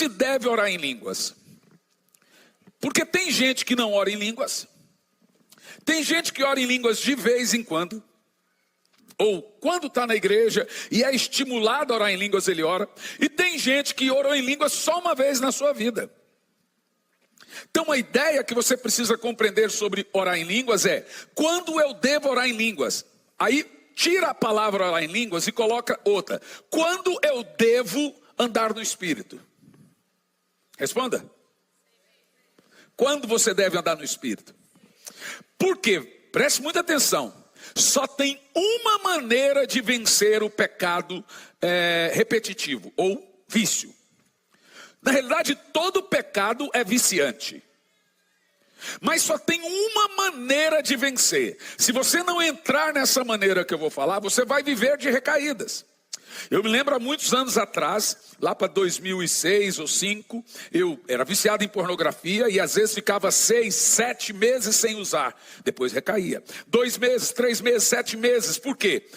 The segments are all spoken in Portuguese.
se deve orar em línguas? Porque tem gente que não ora em línguas. Tem gente que ora em línguas de vez em quando. Ou quando está na igreja e é estimulado a orar em línguas, ele ora. E tem gente que orou em línguas só uma vez na sua vida. Então a ideia que você precisa compreender sobre orar em línguas é: quando eu devo orar em línguas? Aí tira a palavra orar em línguas e coloca outra. Quando eu devo andar no Espírito? Responda. Quando você deve andar no Espírito? Por quê? Preste muita atenção. Só tem uma maneira de vencer o pecado repetitivo ou vício. Na realidade, todo pecado é viciante. Mas só tem uma maneira de vencer. Se você não entrar nessa maneira que eu vou falar, você vai viver de recaídas. Eu me lembro há muitos anos atrás, lá para 2006 ou 2005, eu era viciado em pornografia e às vezes ficava 6, 7 meses sem usar. Depois recaía. 2 meses, 3 meses, 7 meses. Por quê?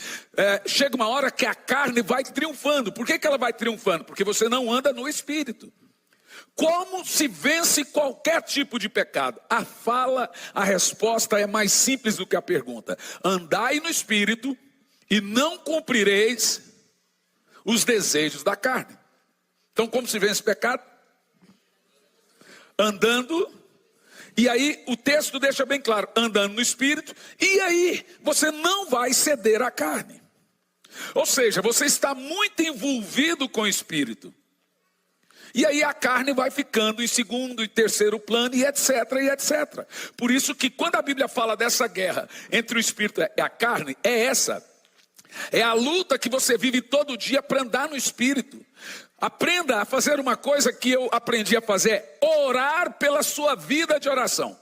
Chega uma hora que a carne vai triunfando. Por que ela vai triunfando? Porque você não anda no Espírito. Como se vence qualquer tipo de pecado? A resposta é mais simples do que a pergunta. Andai no Espírito e não cumprireis os desejos da carne. Então, como se vence o pecado? Andando. E aí o texto deixa bem claro, andando no Espírito. E aí você não vai ceder à carne. Ou seja, você está muito envolvido com o Espírito. E aí a carne vai ficando em segundo e terceiro plano e etc, e etc. Por isso que quando a Bíblia fala dessa guerra entre o Espírito e a carne, é essa. É a luta que você vive todo dia para andar no Espírito. Aprenda a fazer uma coisa que eu aprendi a fazer: orar pela sua vida de oração.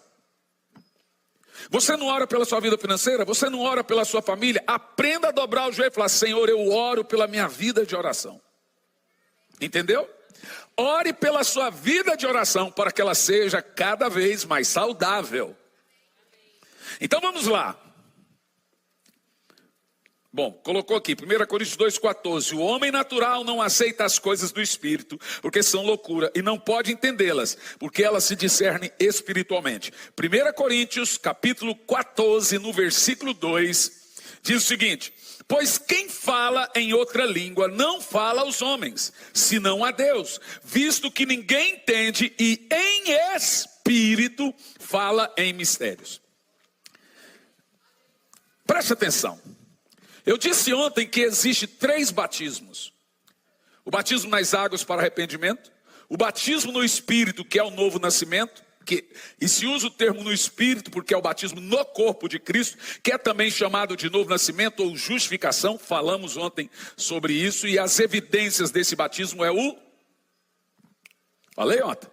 Você não ora pela sua vida financeira? Você não ora pela sua família? Aprenda a dobrar o joelho e falar: Senhor, eu oro pela minha vida de oração. Entendeu? Ore pela sua vida de oração para que ela seja cada vez mais saudável. Então vamos lá. Bom, colocou aqui, 1 Coríntios 2,14. O homem natural não aceita as coisas do Espírito, porque são loucura, e não pode entendê-las, porque elas se discernem espiritualmente. 1 Coríntios, capítulo 14, no versículo 2, diz o seguinte: pois quem fala em outra língua não fala aos homens, senão a Deus, visto que ninguém entende, e em espírito fala em mistérios. Preste atenção. Eu disse ontem que existe 3 batismos. O batismo nas águas para arrependimento, o batismo no Espírito, que é o novo nascimento, e se usa o termo no Espírito porque é o batismo no corpo de Cristo, que é também chamado de novo nascimento ou justificação. Falamos ontem sobre isso, e as evidências desse batismo falei ontem.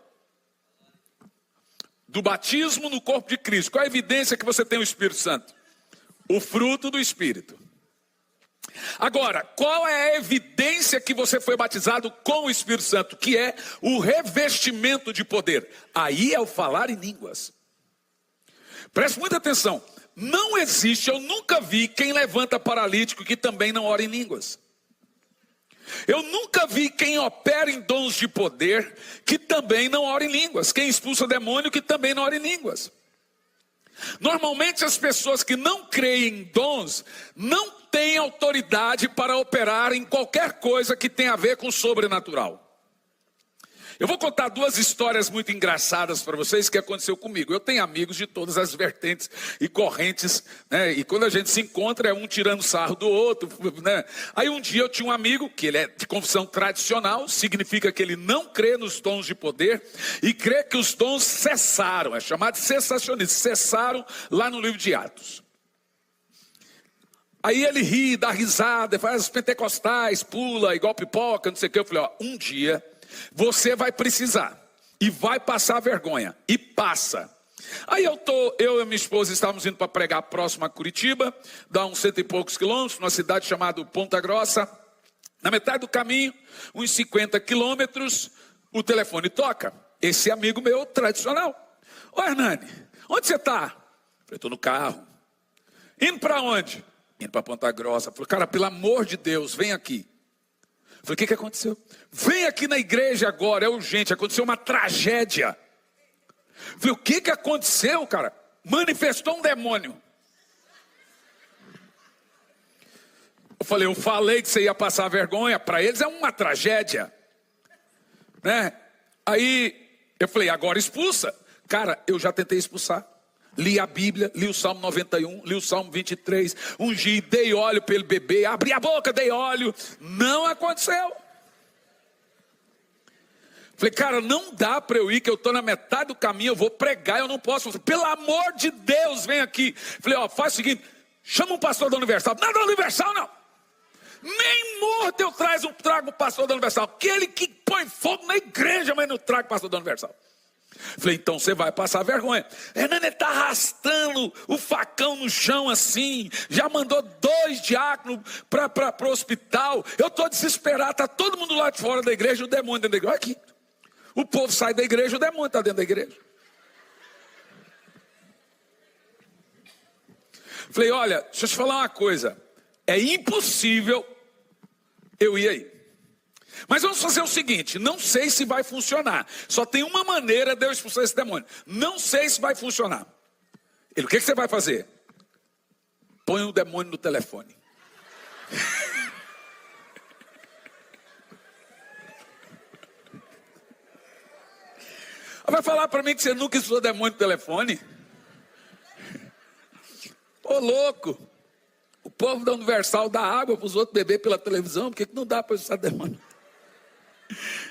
Do batismo no corpo de Cristo. Qual a evidência que você tem o Espírito Santo? O fruto do Espírito. Agora, qual é a evidência que você foi batizado com o Espírito Santo? Que é o revestimento de poder. Aí é o falar em línguas. Preste muita atenção. Não existe, eu nunca vi quem levanta paralítico que também não ora em línguas. Eu nunca vi quem opera em dons de poder que também não ora em línguas. Quem expulsa demônio que também não ora em línguas. Normalmente as pessoas que não creem em dons não têm autoridade para operar em qualquer coisa que tenha a ver com o sobrenatural. Eu vou contar 2 histórias muito engraçadas para vocês que aconteceu comigo. Eu tenho amigos de todas as vertentes e correntes, né? E quando a gente se encontra é um tirando sarro do outro, né? Aí um dia eu tinha um amigo que ele é de confissão tradicional, significa que ele não crê nos dons de poder e crê que os dons cessaram, é chamado de cessacionismo, cessaram lá no livro de Atos. Aí ele ri, dá risada, faz os pentecostais, pula, igual pipoca, não sei o que. Eu falei, um dia você vai precisar e vai passar vergonha, e passa. Aí eu e minha esposa estávamos indo para pregar próximo a Curitiba, dá uns 100 e poucos quilômetros, numa cidade chamada Ponta Grossa. Na metade do caminho, uns 50 quilômetros, o telefone toca. Esse amigo meu tradicional: ô Hernani, onde você está? Eu falei, estou no carro. Indo para onde? Indo para Ponta Grossa. Eu falei, cara, pelo amor de Deus, vem aqui. Falei, o que aconteceu? Vem aqui na igreja agora, é urgente, aconteceu uma tragédia. Falei, o que aconteceu, cara? Manifestou um demônio. Eu falei que você ia passar vergonha, para eles é uma tragédia, né? Aí eu falei, agora expulsa. Cara, eu já tentei expulsar. Li a Bíblia, li o Salmo 91, li o Salmo 23, ungi, dei óleo para ele beber, abri a boca, dei óleo. Não aconteceu. Falei, cara, não dá para eu ir, que eu estou na metade do caminho, eu vou pregar, eu não posso. Falei, pelo amor de Deus, vem aqui. Falei, faz o seguinte, chama um pastor da Universal. Não, da Universal não. Nem morto eu trago o pastor da Universal. Aquele que põe fogo na igreja, mas não trago o pastor da Universal. Falei, então você vai passar vergonha. Hernani está arrastando o facão no chão assim. Já mandou 2 diáconos para o hospital. Eu estou desesperado, está todo mundo lá de fora da igreja, o demônio dentro da igreja. Olha aqui. O povo sai da igreja, o demônio está dentro da igreja. Falei, olha, deixa eu te falar uma coisa. É impossível eu ir aí. Mas vamos fazer o seguinte, não sei se vai funcionar. Só tem uma maneira de eu expulsar esse demônio. Não sei se vai funcionar. Ele, o que você vai fazer? Põe o demônio no telefone. Vai falar para mim que você nunca expulsou demônio no telefone? Ô louco. O povo da Universal dá água para os outros beber pela televisão. Por que não dá para expulsar demônio?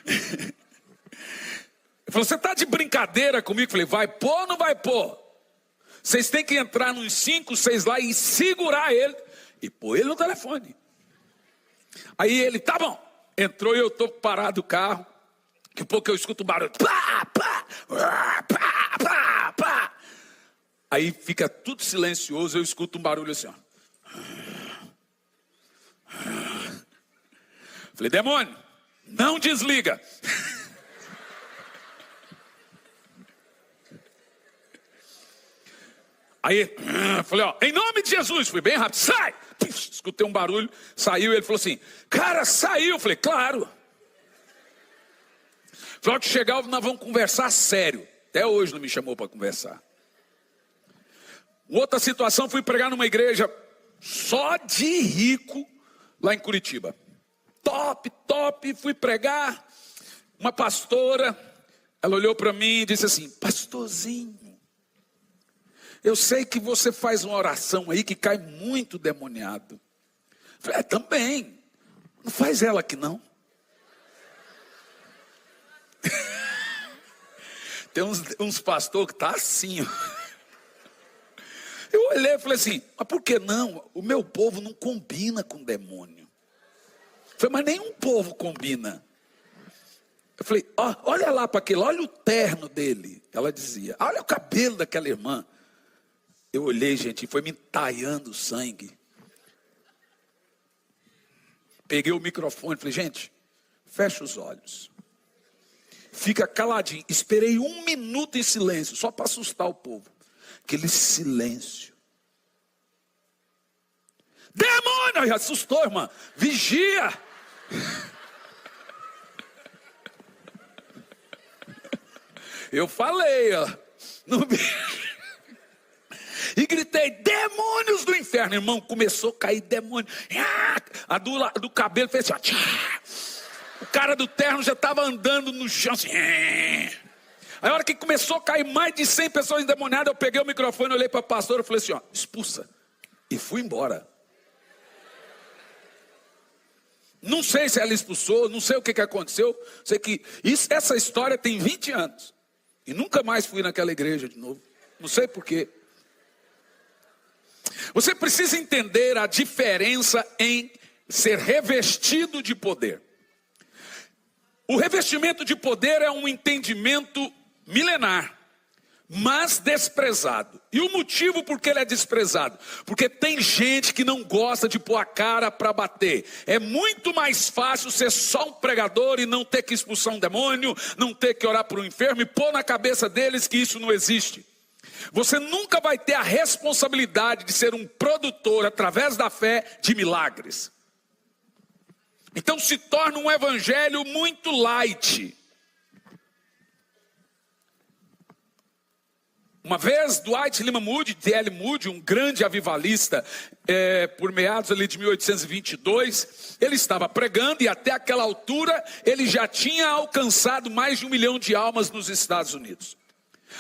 Ele falou, você está de brincadeira comigo? Eu falei, vai pôr ou não vai pôr? Vocês têm que entrar nos 5, 6 lá e segurar ele e pôr ele no telefone. Aí ele, tá bom. Entrou e eu estou parado do carro. Daqui a pouco eu escuto um barulho. Pá, pá, pá, pá, pá. Aí fica tudo silencioso, eu escuto um barulho assim, ó. Falei, demônio, não desliga. Aí, falei, em nome de Jesus, fui bem rápido, sai! Escutei um barulho, saiu, ele falou assim, cara, saiu. Falei, claro. Falei, que chegar, nós vamos conversar sério. Até hoje não me chamou para conversar. Outra situação, fui pregar numa igreja só de rico, lá em Curitiba. Top, fui pregar. Uma pastora, ela olhou para mim e disse assim, pastorzinho, eu sei que você faz uma oração aí que cai muito demoniado. Eu falei, também, não faz ela aqui não. Tem uns pastores que tá assim, ó. Eu olhei e falei assim, mas por que não? O meu povo não combina com demônio. Eu falei, mas nenhum povo combina. Eu falei, olha lá para aquele, olha o terno dele. Ela dizia, olha o cabelo daquela irmã. Eu olhei, gente, e foi me entaiando o sangue. Peguei o microfone e falei, gente, fecha os olhos. Fica caladinho. Esperei 1 minuto em silêncio, só para assustar o povo. Aquele silêncio. Demônio! Assustou, irmã. Vigia. Eu falei, ó. E gritei, demônios do inferno. Irmão, começou a cair demônio. A do cabelo fez assim, ó. O cara do terno já estava andando no chão assim. Aí a hora que começou a cair mais de 100 pessoas endemoniadas, eu peguei o microfone, olhei para a pastora e falei assim, ó, expulsa. E fui embora. Não sei se ela expulsou, não sei o que aconteceu. Sei que essa história tem 20 anos. E nunca mais fui naquela igreja de novo. Não sei por quê. Você precisa entender a diferença em ser revestido de poder. O revestimento de poder é um entendimento milenar, mas desprezado. E o motivo por que ele é desprezado? Porque tem gente que não gosta de pôr a cara para bater. É muito mais fácil ser só um pregador e não ter que expulsar um demônio, não ter que orar por um enfermo e pôr na cabeça deles que isso não existe. Você nunca vai ter a responsabilidade de ser um produtor, através da fé, de milagres. Então se torna um evangelho muito light. Uma vez, Dwight Lyman Moody, D.L. Moody, um grande avivalista, por meados ali de 1822, ele estava pregando e até aquela altura ele já tinha alcançado mais de 1 milhão de almas nos Estados Unidos.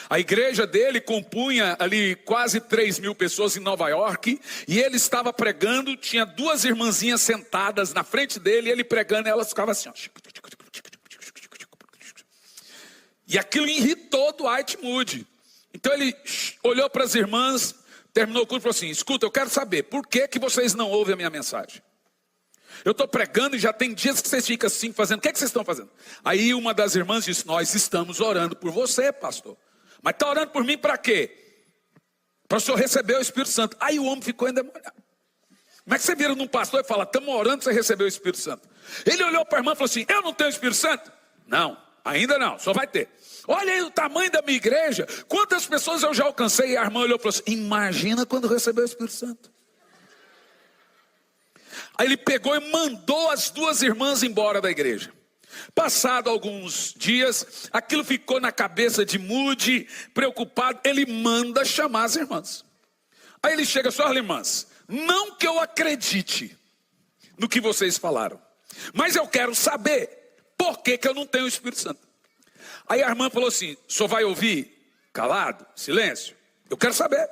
A igreja dele compunha ali quase 3.000 pessoas em Nova York, e ele estava pregando, tinha 2 irmãzinhas sentadas na frente dele, ele pregando, e elas ficavam assim, ó. E aquilo irritou Dwight Moody. Então ele olhou para as irmãs, terminou o culto e falou assim: escuta, eu quero saber, por que vocês não ouvem a minha mensagem? Eu estou pregando e já tem dias que vocês ficam assim fazendo, o que vocês estão fazendo? Aí uma das irmãs disse: nós estamos orando por você, pastor. Mas está orando por mim para quê? Para o senhor receber o Espírito Santo. Aí o homem ficou endemoniado. Como é que você vira num pastor e fala: estamos orando para você receber o Espírito Santo? Ele olhou para a irmã e falou assim: eu não tenho o Espírito Santo? Não, ainda não, só vai ter. Olha aí o tamanho da minha igreja, quantas pessoas eu já alcancei. E a irmã olhou e falou assim: imagina quando receber o Espírito Santo. Aí ele pegou e mandou as 2 irmãs embora da igreja. Passado alguns dias, aquilo ficou na cabeça de Moody, preocupado, ele manda chamar as irmãs. Aí ele chega só: olha, irmãs, não que eu acredite no que vocês falaram, mas eu quero saber por que eu não tenho o Espírito Santo. Aí a irmã falou assim: o senhor vai ouvir calado, silêncio? Eu quero saber.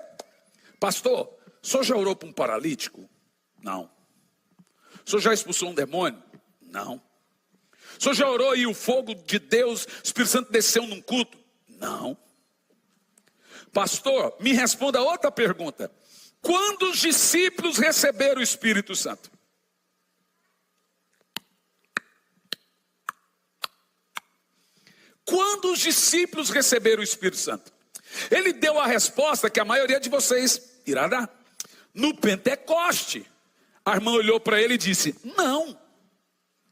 Pastor, o senhor já orou para um paralítico? Não. O senhor já expulsou um demônio? Não. O senhor já orou e o fogo de Deus, o Espírito Santo desceu num culto? Não. Pastor, me responda outra pergunta: quando os discípulos receberam o Espírito Santo? Quando os discípulos receberam o Espírito Santo? Ele deu a resposta que a maioria de vocês irá dar: no Pentecoste. A irmã olhou para ele e disse: não.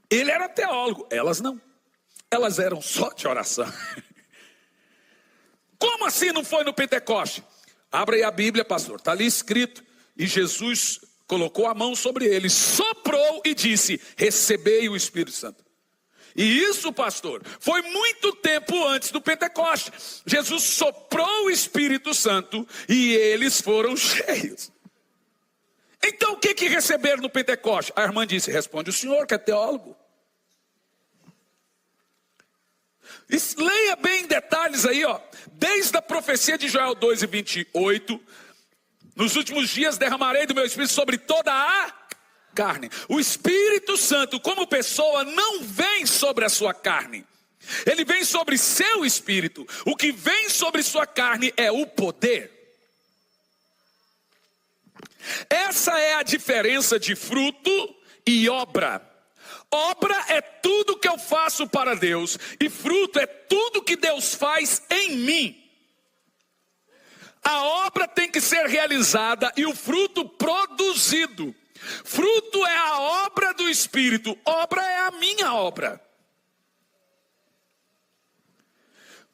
Ele era teólogo, elas não. Elas eram só de oração. Como assim não foi no Pentecoste? Abra aí a Bíblia, pastor, está ali escrito. E Jesus colocou a mão sobre ele, soprou e disse: recebei o Espírito Santo. E isso, pastor, foi muito tempo antes do Pentecoste. Jesus soprou o Espírito Santo e eles foram cheios. Então o que receberam no Pentecoste? A irmã disse: responde o senhor que é teólogo. Leia bem em detalhes aí, ó. Desde a profecia de Joel 2:28, nos últimos dias derramarei do meu Espírito sobre toda a carne. O Espírito Santo como pessoa não vem sobre a sua carne. Ele vem sobre seu espírito. O que vem sobre sua carne é o poder. Essa é a diferença de fruto e obra. Obra é tudo que eu faço para Deus, e fruto é tudo que Deus faz em mim. A obra tem que ser realizada e o fruto produzido. Fruto é a obra do Espírito, obra é a minha obra.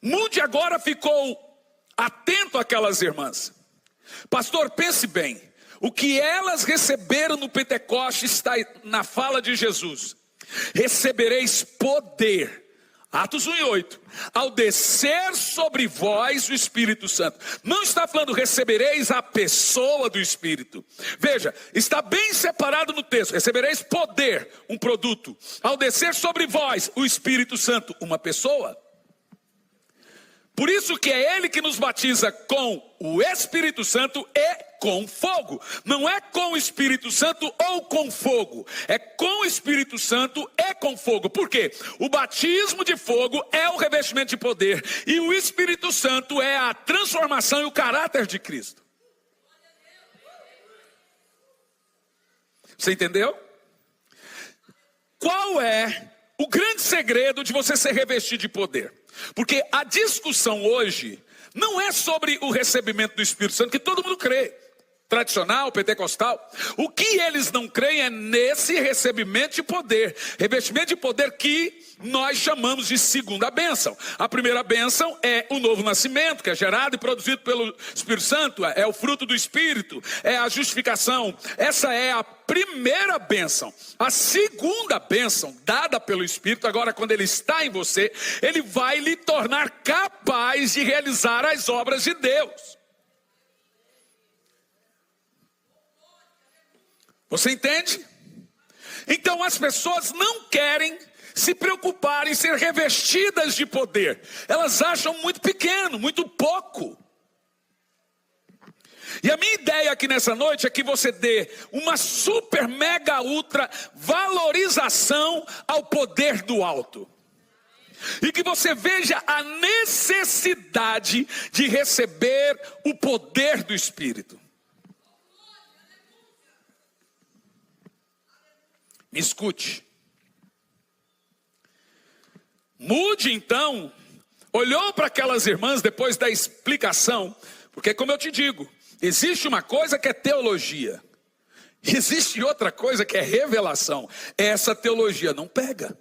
Moody agora ficou atento àquelas irmãs. Pastor, pense bem. O que elas receberam no Pentecoste está na fala de Jesus. Recebereis poder. Atos 1:8. Ao descer sobre vós o Espírito Santo. Não está falando recebereis a pessoa do Espírito. Veja, está bem separado no texto. Recebereis poder, um produto. Ao descer sobre vós o Espírito Santo, uma pessoa. Por isso que é Ele que nos batiza com o Espírito Santo e com fogo. Não é com o Espírito Santo ou com fogo. É com o Espírito Santo e com fogo. Por quê? O batismo de fogo é o revestimento de poder. E o Espírito Santo é a transformação e o caráter de Cristo. Você entendeu? Qual é o grande segredo de você ser revestido de poder? Porque a discussão hoje não é sobre o recebimento do Espírito Santo, que todo mundo crê. Tradicional, pentecostal. O que eles não creem é nesse recebimento de poder. Revestimento de poder que nós chamamos de segunda bênção. A primeira bênção é o novo nascimento, que é gerado e produzido pelo Espírito Santo, é o fruto do Espírito, é a justificação. Essa é a primeira bênção. A segunda bênção, dada pelo Espírito, agora quando ele está em você, ele vai lhe tornar capaz de realizar as obras de Deus. Você entende? Então as pessoas não querem se preocupar em ser revestidas de poder. Elas acham muito pequeno, muito pouco. E a minha ideia aqui nessa noite é que você dê uma super, mega, ultra valorização ao poder do alto. E que você veja a necessidade de receber o poder do Espírito. Me escute. Moody, então, olhou para aquelas irmãs depois da explicação, porque como eu te digo, existe uma coisa que é teologia, existe outra coisa que é revelação. Essa teologia não pega,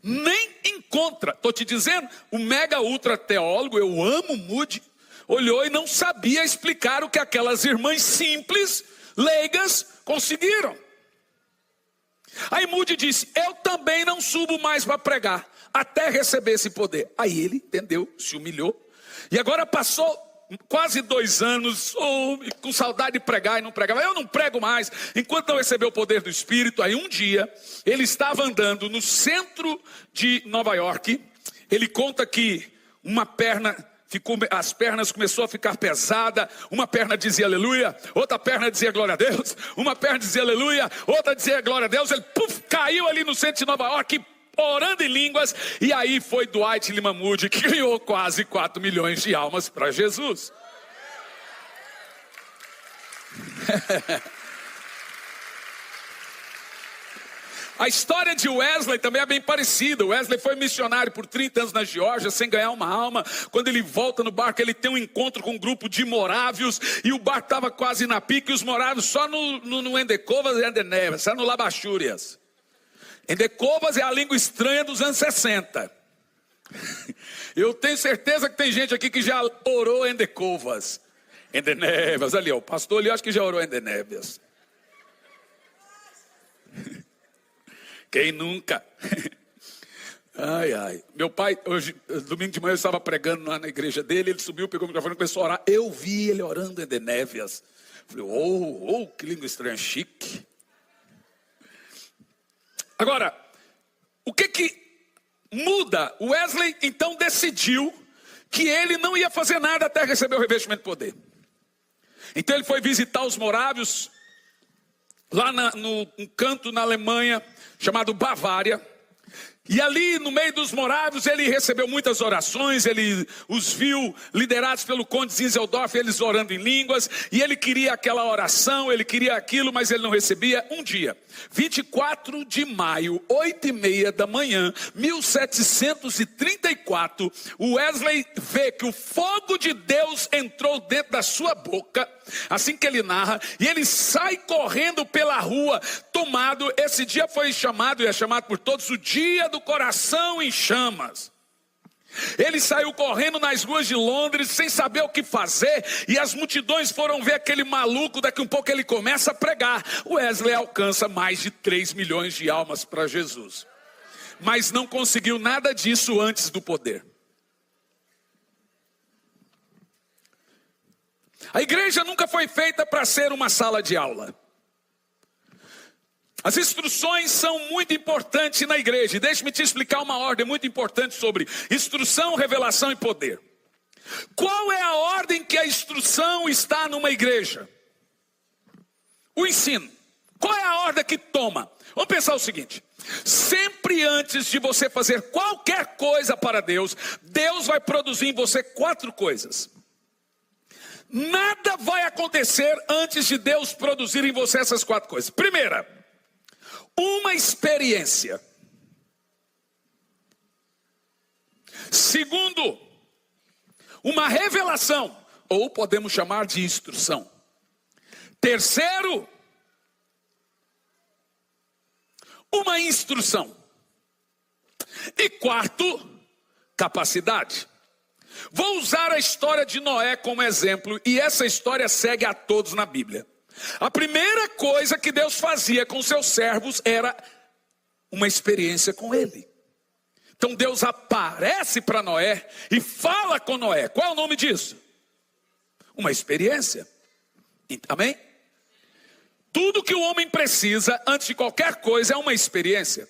nem encontra. Estou te dizendo, o mega ultra teólogo, eu amo Moody, olhou e não sabia explicar o que aquelas irmãs simples, leigas, conseguiram. Aí Moody disse, eu também não subo mais para pregar, até receber esse poder. Aí ele entendeu, se humilhou, e agora passou quase 2 anos, com saudade de pregar e não pregava. Eu não prego mais, enquanto não recebeu o poder do Espírito. Aí um dia, ele estava andando no centro de Nova York, ele conta que uma perna, as pernas começou a ficar pesada, uma perna dizia aleluia, outra perna dizia glória a Deus, uma perna dizia aleluia, outra dizia glória a Deus, ele caiu ali no centro de Nova York, orando em línguas, e aí foi Dwight Lyman Moody que ganhou quase 4 milhões de almas para Jesus. A história de Wesley também é bem parecida. Wesley foi missionário por 30 anos na Geórgia, sem ganhar uma alma. Quando ele volta no barco, ele tem um encontro com um grupo de morávios, e o barco estava quase na pique, e os morávios só no Endecovas e Endenevas, só no Labachúrias. Endecovas é a língua estranha dos anos 60. Eu tenho certeza que tem gente aqui que já orou Endecovas. Endenevas, ali ó, o pastor ali acho que já orou Endenevas. Quem nunca? Ai, ai. Meu pai, hoje, domingo de manhã, eu estava pregando lá na igreja dele. Ele subiu, pegou o microfone e começou a orar. Eu vi ele orando em Endenevas. Falei, que língua estranha, chique. Agora, o que muda? Wesley, então, decidiu que ele não ia fazer nada até receber o revestimento de poder. Então, ele foi visitar os morávios, lá num canto na Alemanha, chamado Bavária. E ali no meio dos morávios ele recebeu muitas orações, ele os viu liderados pelo conde Zinzeldorf, eles orando em línguas, e ele queria aquela oração, ele queria aquilo, mas ele não recebia. Um dia, 24 de maio, 8h30 da manhã, 1734, o Wesley vê que o fogo de Deus entrou dentro da sua boca, assim que ele narra, e ele sai correndo pela rua, tomado. Esse dia foi chamado, e é chamado por todos, o dia do coração em chamas. Ele saiu correndo nas ruas de Londres sem saber o que fazer, e as multidões foram ver aquele maluco. Daqui um pouco ele começa a pregar. Wesley alcança mais de 3 milhões de almas para Jesus, mas não conseguiu nada disso antes do poder. A igreja nunca foi feita para ser uma sala de aula. As instruções são muito importantes na igreja. E deixe-me te explicar uma ordem muito importante sobre instrução, revelação e poder. Qual é a ordem que a instrução está numa igreja? O ensino. Qual é a ordem que toma? Vamos pensar o seguinte: sempre antes de você fazer qualquer coisa para Deus, Deus vai produzir em você 4 coisas. Nada vai acontecer antes de Deus produzir em você essas 4 coisas. Primeira, uma experiência. Segundo, uma revelação, ou podemos chamar de instrução. Terceiro, uma instrução. E quarto, capacidade. Vou usar a história de Noé como exemplo, e essa história segue a todos na Bíblia. A primeira coisa que Deus fazia com seus servos era uma experiência com ele. Então Deus aparece para Noé e fala com Noé. Qual é o nome disso? Uma experiência. Amém? Tudo que o homem precisa antes de qualquer coisa é uma experiência.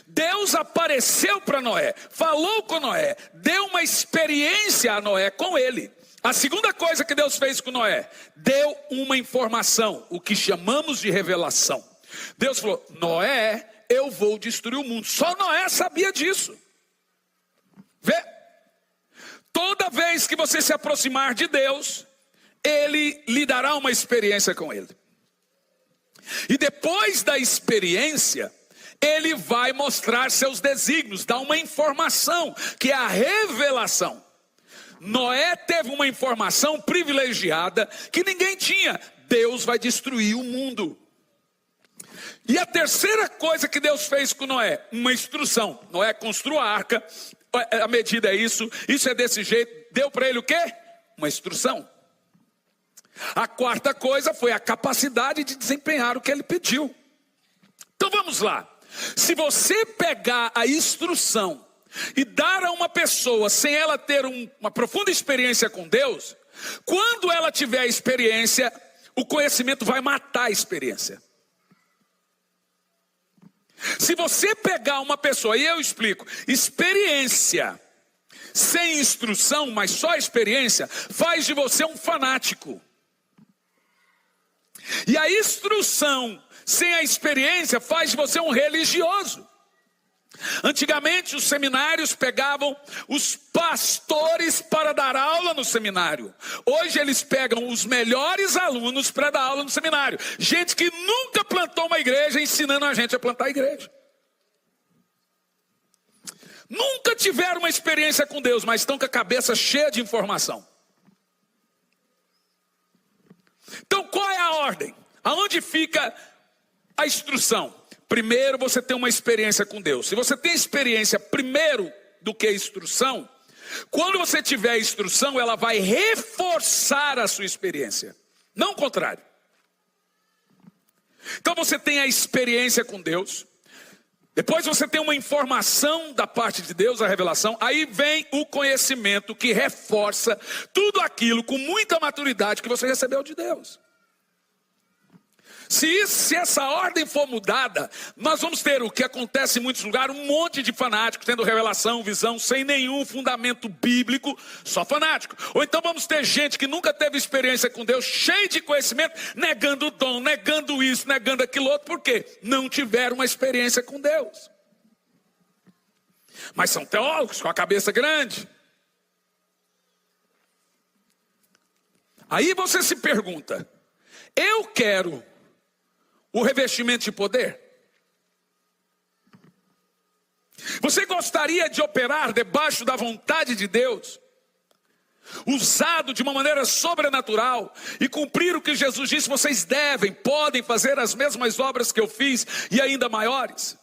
Deus apareceu para Noé, falou com Noé, deu uma experiência a Noé com ele. A segunda coisa que Deus fez com Noé, deu uma informação, o que chamamos de revelação. Deus falou: Noé, eu vou destruir o mundo. Só Noé sabia disso. Vê? Toda vez que você se aproximar de Deus, Ele lhe dará uma experiência com Ele. E depois da experiência, Ele vai mostrar seus desígnios, dar uma informação, que é a revelação. Noé teve uma informação privilegiada que ninguém tinha. Deus vai destruir o mundo. E a terceira coisa que Deus fez com Noé, uma instrução. Noé construa a arca, a medida é isso é desse jeito. Deu para ele o quê? Uma instrução. A quarta coisa foi a capacidade de desempenhar o que ele pediu. Então vamos lá. Se você pegar a instrução e dar a uma pessoa sem ela ter uma profunda experiência com Deus, quando ela tiver a experiência, o conhecimento vai matar a experiência. Se você pegar uma pessoa, e eu explico, experiência sem instrução, mas só experiência, faz de você um fanático. E a instrução sem a experiência faz de você um religioso. Antigamente os seminários pegavam os pastores para dar aula no seminário. Hoje eles pegam os melhores alunos para dar aula no seminário. Gente que nunca plantou uma igreja ensinando a gente a plantar a igreja. Nunca tiveram uma experiência com Deus, mas estão com a cabeça cheia de informação. Então qual é a ordem? Aonde fica a instrução? Primeiro você tem uma experiência com Deus. Se você tem experiência primeiro do que a instrução, quando você tiver a instrução, ela vai reforçar a sua experiência, não o contrário. Então você tem a experiência com Deus, depois você tem uma informação da parte de Deus, a revelação, aí vem o conhecimento que reforça tudo aquilo com muita maturidade que você recebeu de Deus. Se essa ordem for mudada, nós vamos ter o que acontece em muitos lugares, um monte de fanáticos tendo revelação, visão, sem nenhum fundamento bíblico, só fanático. Ou então vamos ter gente que nunca teve experiência com Deus, cheio de conhecimento, negando o dom, negando isso, negando aquilo outro, por quê? Não tiveram uma experiência com Deus. Mas são teólogos com a cabeça grande. Aí você se pergunta, eu quero o revestimento de poder? Você gostaria de operar debaixo da vontade de Deus, usado de uma maneira sobrenatural e cumprir o que Jesus disse? Vocês podem fazer as mesmas obras que eu fiz e ainda maiores.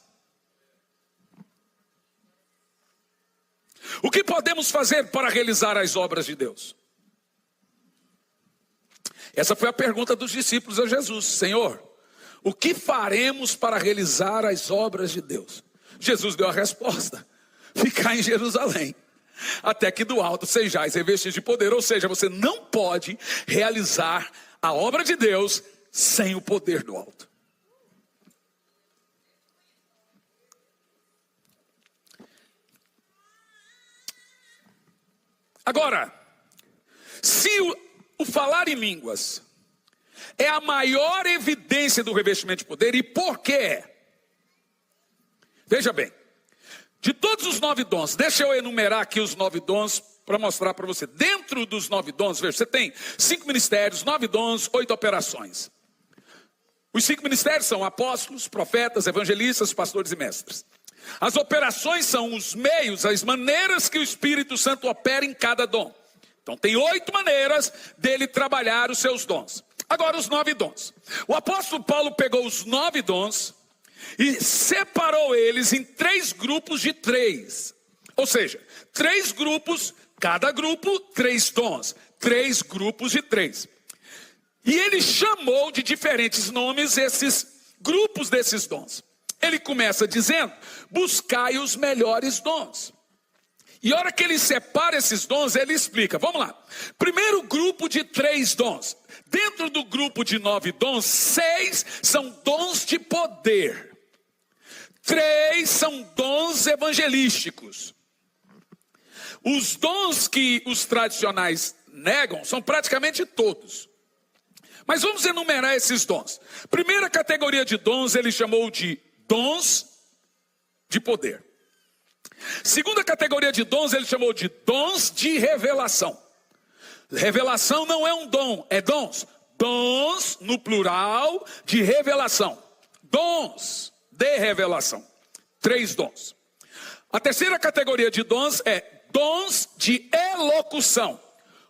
O que podemos fazer para realizar as obras de Deus? Essa foi a pergunta dos discípulos a Jesus. Senhor, o que faremos para realizar as obras de Deus? Jesus deu a resposta: ficar em Jerusalém, até que do alto sejais revestidos de poder. Ou seja, você não pode realizar a obra de Deus sem o poder do alto. Agora, se o falar em línguas é a maior evidência do revestimento de poder, e por que é? Veja bem, de todos os 9 dons, deixa eu enumerar aqui os 9 dons para mostrar para você. Dentro dos 9 dons, veja, você tem 5 ministérios, 9 dons, 8 operações. Os 5 ministérios são apóstolos, profetas, evangelistas, pastores e mestres. As operações são os meios, as maneiras que o Espírito Santo opera em cada dom. Então tem 8 maneiras dele trabalhar os seus dons. Agora os 9 dons. O apóstolo Paulo pegou os 9 dons e separou eles em 3 grupos de 3. Ou seja, 3 grupos, cada grupo 3 dons. 3 grupos de 3. E ele chamou de diferentes nomes esses grupos desses dons. Ele começa dizendo: buscai os melhores dons. E a hora que ele separa esses dons, ele explica. Vamos lá. Primeiro grupo de 3 dons. Dentro do grupo de 9 dons, 6 são dons de poder. 3 são dons evangelísticos. Os dons que os tradicionais negam são praticamente todos. Mas vamos enumerar esses dons. Primeira categoria de dons ele chamou de dons de poder. Segunda categoria de dons ele chamou de dons de revelação. Revelação não é um dom, é dons. Dons no plural de revelação. Dons de revelação. 3 dons. A terceira categoria de dons é dons de elocução.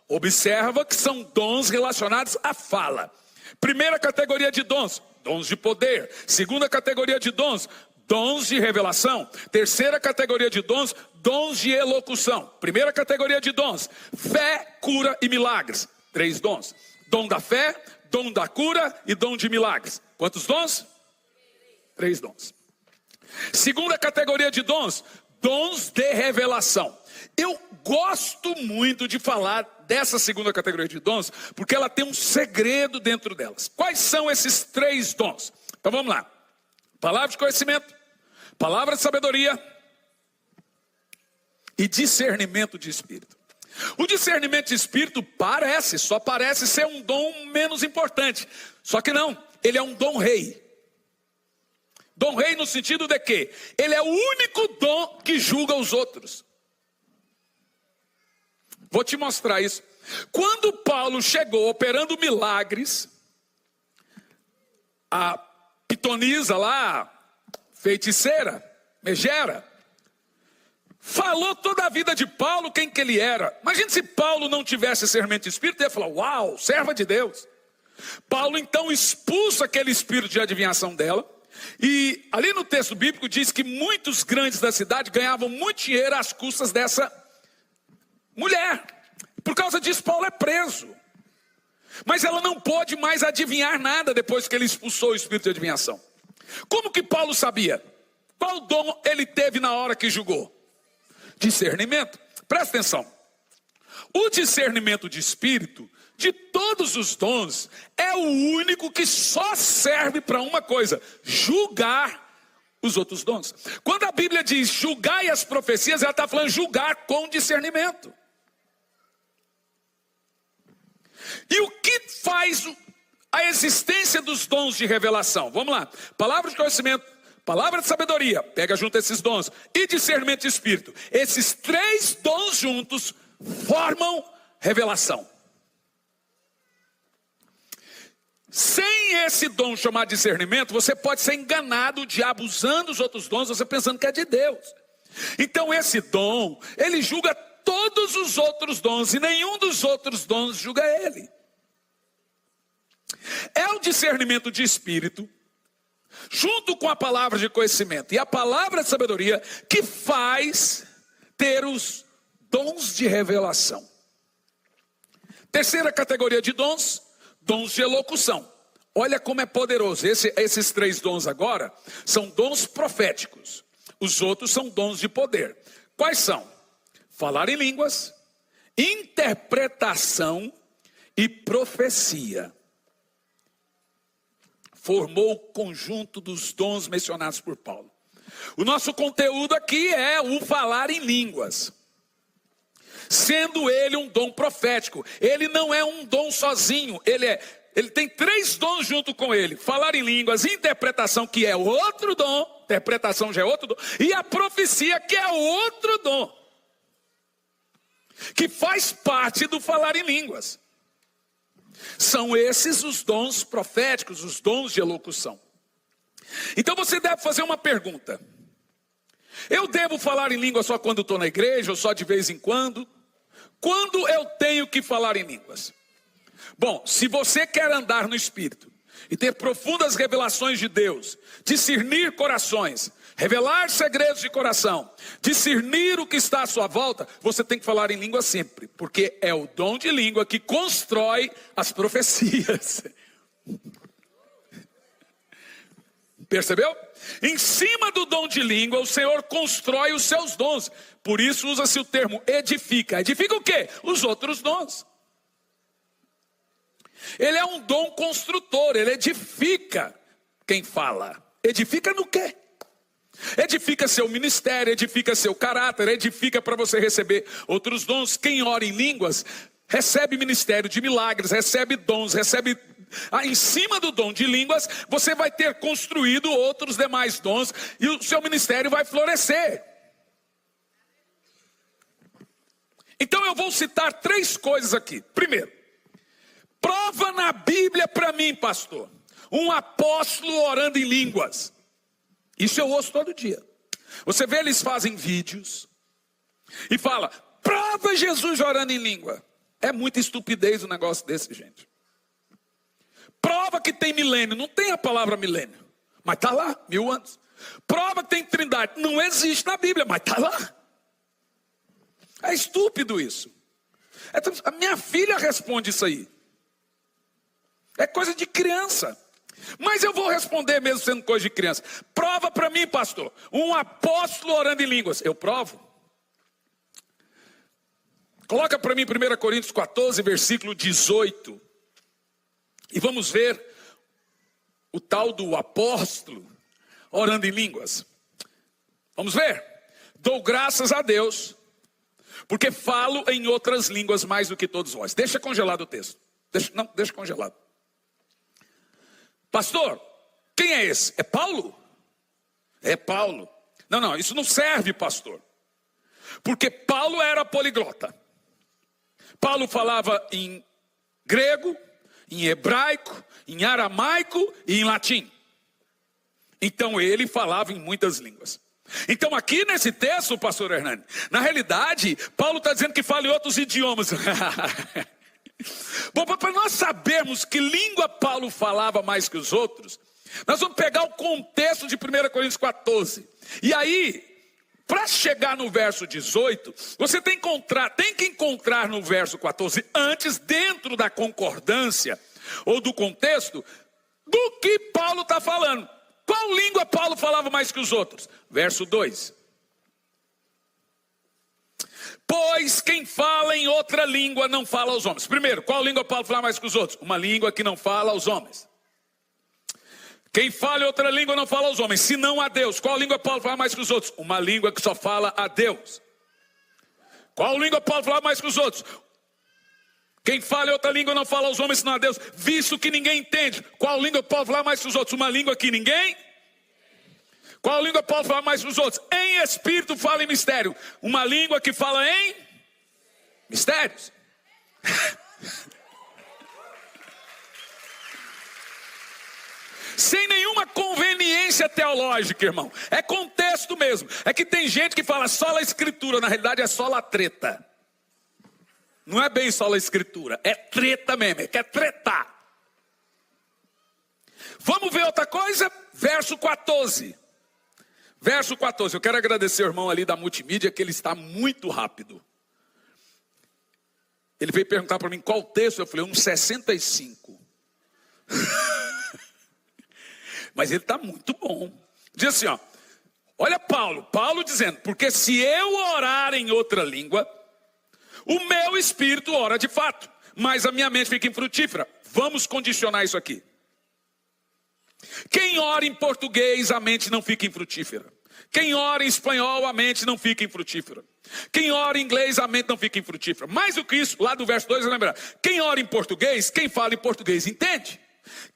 Observa que são dons relacionados à fala. Primeira categoria de dons, dons de poder. Segunda categoria de dons, dons de revelação. Terceira categoria de dons, dons de elocução. Primeira categoria de dons, fé, cura e milagres. 3 dons. Dom da fé, dom da cura e dom de milagres. Quantos dons? 3 dons. Segunda categoria de dons, dons de revelação. Eu gosto muito de falar dessa segunda categoria de dons, porque ela tem um segredo dentro delas. Quais são esses 3 dons? Então vamos lá. Palavra de conhecimento, palavra de sabedoria e discernimento de espírito. O discernimento de espírito só parece ser um dom menos importante. Só que não, ele é um dom rei. Dom rei no sentido de que ele é o único dom que julga os outros. Vou te mostrar isso. Quando Paulo chegou operando milagres, a pitonisa lá, feiticeira, megera, falou toda a vida de Paulo quem que ele era. Imagina se Paulo não tivesse discernimento de espírito, ele ia falar: uau, serva de Deus. Paulo então expulsa aquele espírito de adivinhação dela. E ali no texto bíblico diz que muitos grandes da cidade ganhavam muito dinheiro às custas dessa mulher. Por causa disso Paulo é preso. Mas ela não pôde mais adivinhar nada depois que ele expulsou o espírito de adivinhação. Como que Paulo sabia? Qual dom ele teve na hora que julgou? Discernimento. Presta atenção. O discernimento de espírito, de todos os dons, é o único que só serve para uma coisa: julgar os outros dons. Quando a Bíblia diz julgai as profecias, ela está falando julgar com discernimento. E o que faz a existência dos dons de revelação? Vamos lá. Palavra de conhecimento, palavra de sabedoria, pega junto esses dons, e discernimento de espírito. Esses 3 dons juntos formam revelação. Sem esse dom chamado discernimento, você pode ser enganado, o diabo usando os outros dons, você pensando que é de Deus. Então esse dom, ele julga todos os outros dons, e nenhum dos outros dons julga ele. É o discernimento de espírito, junto com a palavra de conhecimento e a palavra de sabedoria, que faz ter os dons de revelação. Terceira categoria de dons, dons de elocução. Olha como é poderoso. Esses 3 dons agora são dons proféticos. Os outros são dons de poder. Quais são? Falar em línguas, interpretação e profecia. Formou o conjunto dos dons mencionados por Paulo. O nosso conteúdo aqui é o falar em línguas. Sendo ele um dom profético, ele não é um dom sozinho, ele tem 3 dons junto com ele: falar em línguas, interpretação, que é outro dom, interpretação já é outro dom, e a profecia, que é outro dom, que faz parte do falar em línguas. São esses os dons proféticos, os dons de elocução. Então você deve fazer uma pergunta: eu devo falar em língua só quando estou na igreja, ou só de vez em quando? Quando eu tenho que falar em línguas? Bom, se você quer andar no Espírito, e ter profundas revelações de Deus, discernir corações, revelar segredos de coração, discernir o que está à sua volta, você tem que falar em língua sempre, porque é o dom de língua que constrói as profecias. Percebeu? Em cima do dom de língua, o Senhor constrói os seus dons. Por isso usa-se o termo edifica. Edifica o quê? Os outros dons. Ele é um dom construtor, ele edifica quem fala. Edifica no quê? Edifica seu ministério, edifica seu caráter, edifica para você receber outros dons. Quem ora em línguas, recebe ministério de milagres, recebe dons, recebe... em cima do dom de línguas, você vai ter construído outros demais dons e o seu ministério vai florescer. Então eu vou citar 3 coisas aqui. Primeiro, prova na Bíblia para mim, pastor, um apóstolo orando em línguas. Isso eu ouço todo dia. Você vê, eles fazem vídeos e fala, prova Jesus orando em língua. É muita estupidez um negócio desse, gente. Prova que tem milênio, não tem a palavra milênio, mas está lá, 1000 anos. Prova que tem trindade, não existe na Bíblia, mas está lá. É estúpido isso. A minha filha responde isso aí. É coisa de criança. Mas eu vou responder mesmo sendo coisa de criança. Prova para mim, pastor, um apóstolo orando em línguas. Eu provo. Coloca para mim 1 Coríntios 14, versículo 18. E vamos ver o tal do apóstolo orando em línguas. Vamos ver? Dou graças a Deus, porque falo em outras línguas mais do que todos vós. Deixa congelado o texto. Deixa congelado. Pastor, quem é esse? É Paulo? É Paulo. Não, isso não serve, pastor. Porque Paulo era poliglota. Paulo falava em grego, em hebraico, em aramaico e em latim. Então ele falava em muitas línguas. Então aqui nesse texto, pastor Hernani, na realidade, Paulo está dizendo que fala em outros idiomas. Bom, para nós sabermos que língua Paulo falava mais que os outros, nós vamos pegar o contexto de 1 Coríntios 14. E aí, para chegar no verso 18, você tem que encontrar no verso 14, antes, dentro da concordância, ou do contexto, do que Paulo está falando. Qual língua Paulo falava mais que os outros? Verso 2. Pois quem fala em outra língua não fala aos homens. Primeiro, qual língua Paulo fala mais que os outros? Uma língua que não fala aos homens. Quem fala em outra língua não fala aos homens, senão a Deus. Qual língua Paulo fala mais que os outros? Uma língua que só fala a Deus. Qual língua Paulo fala mais que os outros? Quem fala em outra língua não fala aos homens, senão a Deus, visto que ninguém entende. Qual língua Paulo fala mais que os outros? Uma língua que ninguém... Qual língua Paulo fala mais que os outros? Em espírito fala em mistério. Uma língua que fala em mistérios. Sem nenhuma conveniência teológica, irmão. É contexto mesmo. É que tem gente que fala só a escritura. Na realidade é só a treta. Não é bem só a escritura. É treta mesmo. É que é tretar. Vamos ver outra coisa? Verso 14. Verso 14, eu quero agradecer ao irmão ali da multimídia, que ele está muito rápido. Ele veio perguntar para mim qual texto, eu falei, 65. Mas ele está muito bom. Diz assim, ó, olha Paulo dizendo, porque se eu orar em outra língua, o meu espírito ora de fato, mas a minha mente fica infrutífera. Vamos condicionar isso aqui. Quem ora em português, a mente não fica infrutífera. Quem ora em espanhol, a mente não fica infrutífera. Quem ora em inglês, a mente não fica infrutífera. Mais do que isso, lá do verso 2, lembra? Quem ora em português, quem fala em português entende.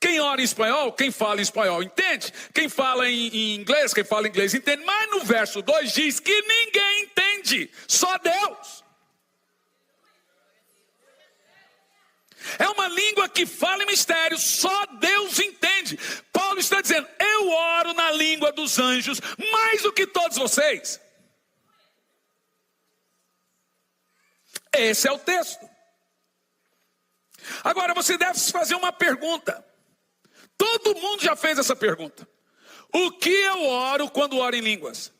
Quem ora em espanhol, quem fala em espanhol entende. Quem fala em inglês, quem fala em inglês entende. Mas no verso 2 diz que ninguém entende, só Deus. É uma língua que fala em mistério, só Deus entende. Paulo está dizendo, eu oro na língua dos anjos mais do que todos vocês. Esse é o texto. Agora você deve se fazer uma pergunta. Todo mundo já fez essa pergunta. O que eu oro quando oro em línguas?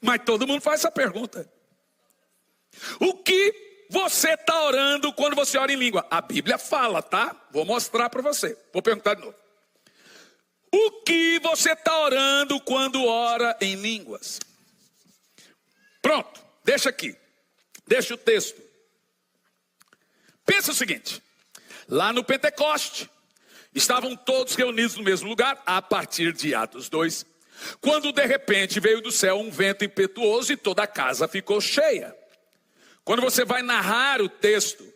Mas todo mundo faz essa pergunta. O que você está orando quando você ora em língua? A Bíblia fala, tá? Vou mostrar para você. Vou perguntar de novo. O que você está orando quando ora em línguas? Pronto, deixa aqui. Deixa o texto. Pensa o seguinte. Lá no Pentecoste, estavam todos reunidos no mesmo lugar, a partir de Atos 2, quando de repente veio do céu um vento impetuoso e toda a casa ficou cheia. Quando você vai narrar o texto,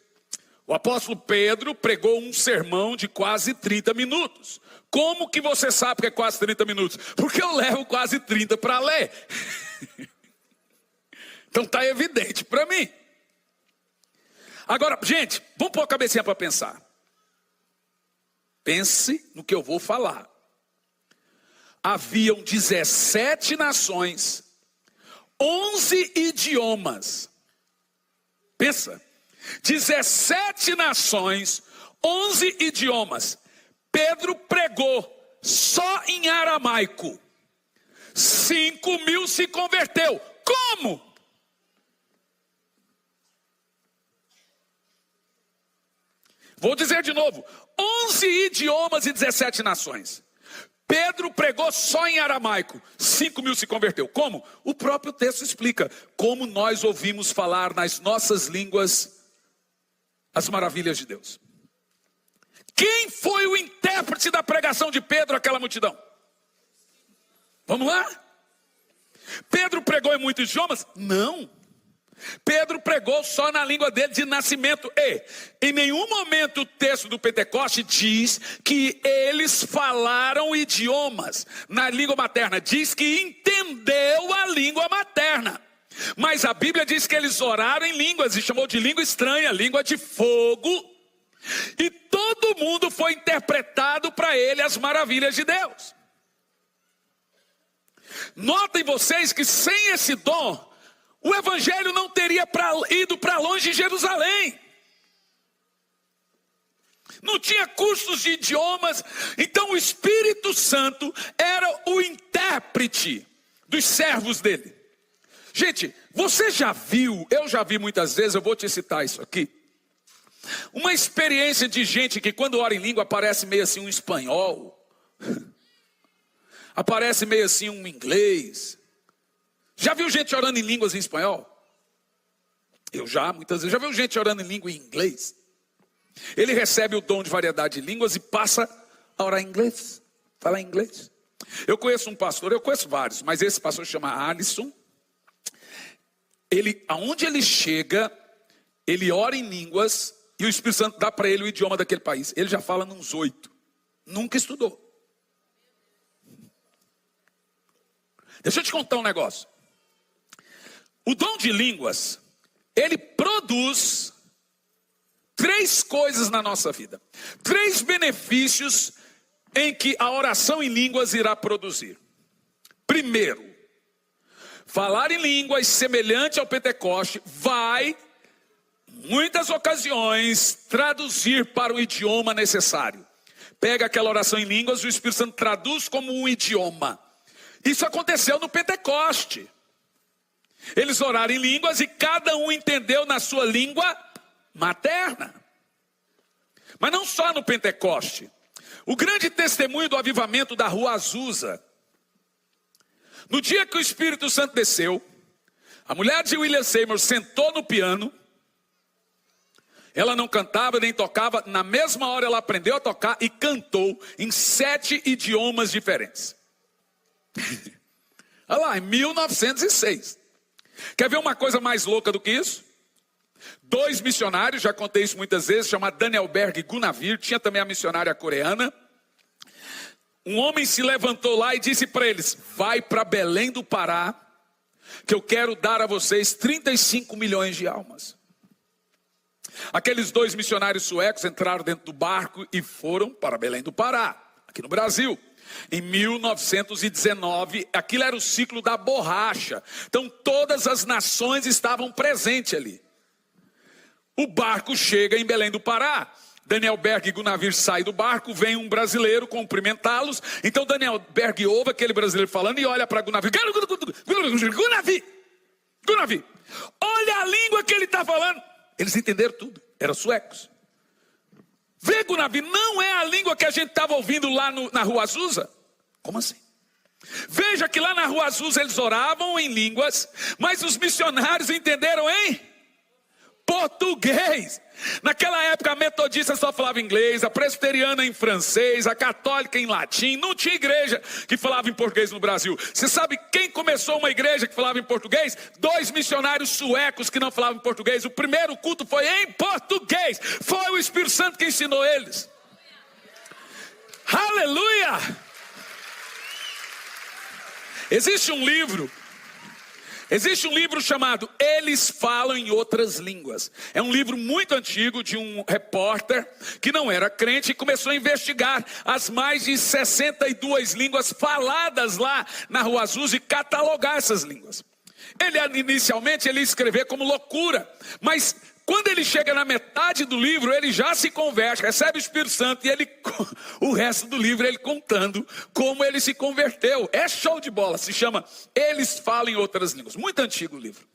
o apóstolo Pedro pregou um sermão de quase 30 minutos. Como que você sabe que é quase 30 minutos? Porque eu levo quase 30 para ler. Então está evidente para mim. Agora, gente, vamos pôr a cabecinha para pensar. Pense no que eu vou falar. Haviam 17 nações, 11 idiomas. Pensa, 17 nações, 11 idiomas. Pedro pregou só em aramaico. 5.000 se converteu. Como? Vou dizer de novo, 11 idiomas e 17 nações. Pedro pregou só em aramaico, 5.000 se converteu. Como? O próprio texto explica, como nós ouvimos falar nas nossas línguas as maravilhas de Deus. Quem foi o intérprete da pregação de Pedro àquela multidão? Vamos lá? Pedro pregou em muitos idiomas? Não. Pedro pregou só na língua dele de nascimento. E em nenhum momento o texto do Pentecoste diz que eles falaram idiomas na língua materna. Diz que entendeu a língua materna. Mas a Bíblia diz que eles oraram em línguas e chamou de língua estranha, língua de fogo. E todo mundo foi interpretado para ele as maravilhas de Deus. Notem vocês que sem esse dom, o evangelho não teria ido para longe de Jerusalém. Não tinha cursos de idiomas. Então o Espírito Santo era o intérprete dos servos dele. Gente, você já viu, eu já vi muitas vezes, eu vou te citar isso aqui. Uma experiência de gente que quando ora em língua aparece meio assim um espanhol. Aparece meio assim um inglês. Já viu gente orando em línguas em espanhol? Eu já, muitas vezes. Já viu gente orando em língua em inglês? Ele recebe o dom de variedade de línguas e passa a orar em inglês. Falar em inglês. Eu conheço um pastor, eu conheço vários, mas esse pastor chama Alisson. Aonde ele chega, ele ora em línguas e o Espírito Santo dá para ele o idioma daquele país. Ele já fala nos 8. Nunca estudou. Deixa eu te contar um negócio. O dom de línguas, ele produz 3 coisas na nossa vida. 3 benefícios em que a oração em línguas irá produzir. Primeiro, falar em línguas semelhante ao Pentecoste vai, em muitas ocasiões, traduzir para o idioma necessário. Pega aquela oração em línguas e o Espírito Santo traduz como um idioma. Isso aconteceu no Pentecoste. Eles oraram em línguas e cada um entendeu na sua língua materna. Mas não só no Pentecoste. O grande testemunho do avivamento da Rua Azusa. No dia que o Espírito Santo desceu, a mulher de William Seymour sentou no piano. Ela não cantava nem tocava. Na mesma hora ela aprendeu a tocar e cantou em 7 idiomas diferentes. Olha lá, em 1906. Quer ver uma coisa mais louca do que isso? 2 missionários, já contei isso muitas vezes, chamado Daniel Berg e Gunavir, tinha também a missionária coreana. Um homem se levantou lá e disse para eles: vai para Belém do Pará, que eu quero dar a vocês 35 milhões de almas. Aqueles 2 missionários suecos entraram dentro do barco e foram para Belém do Pará, aqui no Brasil. Em 1919, aquilo era o ciclo da borracha. Então todas as nações estavam presentes ali. O barco chega em Belém do Pará. Daniel Berg e Gunavir saem do barco, vem um brasileiro cumprimentá-los. Então Daniel Berg ouve aquele brasileiro falando e olha para Gunavir. Gunavir, olha a língua que ele está falando. Eles entenderam tudo, eram suecos. Vê, Gunavir, não é a língua que a gente estava ouvindo lá na Rua Azusa? Como assim? Veja que lá na Rua Azusa eles oravam em línguas, mas os missionários entenderam em português. Naquela época a metodista só falava inglês, a presbiteriana em francês, a católica em latim. Não tinha igreja que falava em português no Brasil. Você sabe quem começou uma igreja que falava em português? 2 missionários suecos que não falavam em português. O primeiro culto foi em português. Foi o Espírito Santo que ensinou eles. Aleluia! Existe um livro chamado Eles Falam em Outras Línguas. É um livro muito antigo de um repórter que não era crente e começou a investigar as mais de 62 línguas faladas lá na Rua Azusa e catalogar essas línguas. Inicialmente ele ia escrever como loucura, mas quando ele chega na metade do livro, ele já se converte, recebe o Espírito Santo e o resto do livro ele contando como ele se converteu. É show de bola, se chama Eles Falam em Outras Línguas. Muito antigo o livro.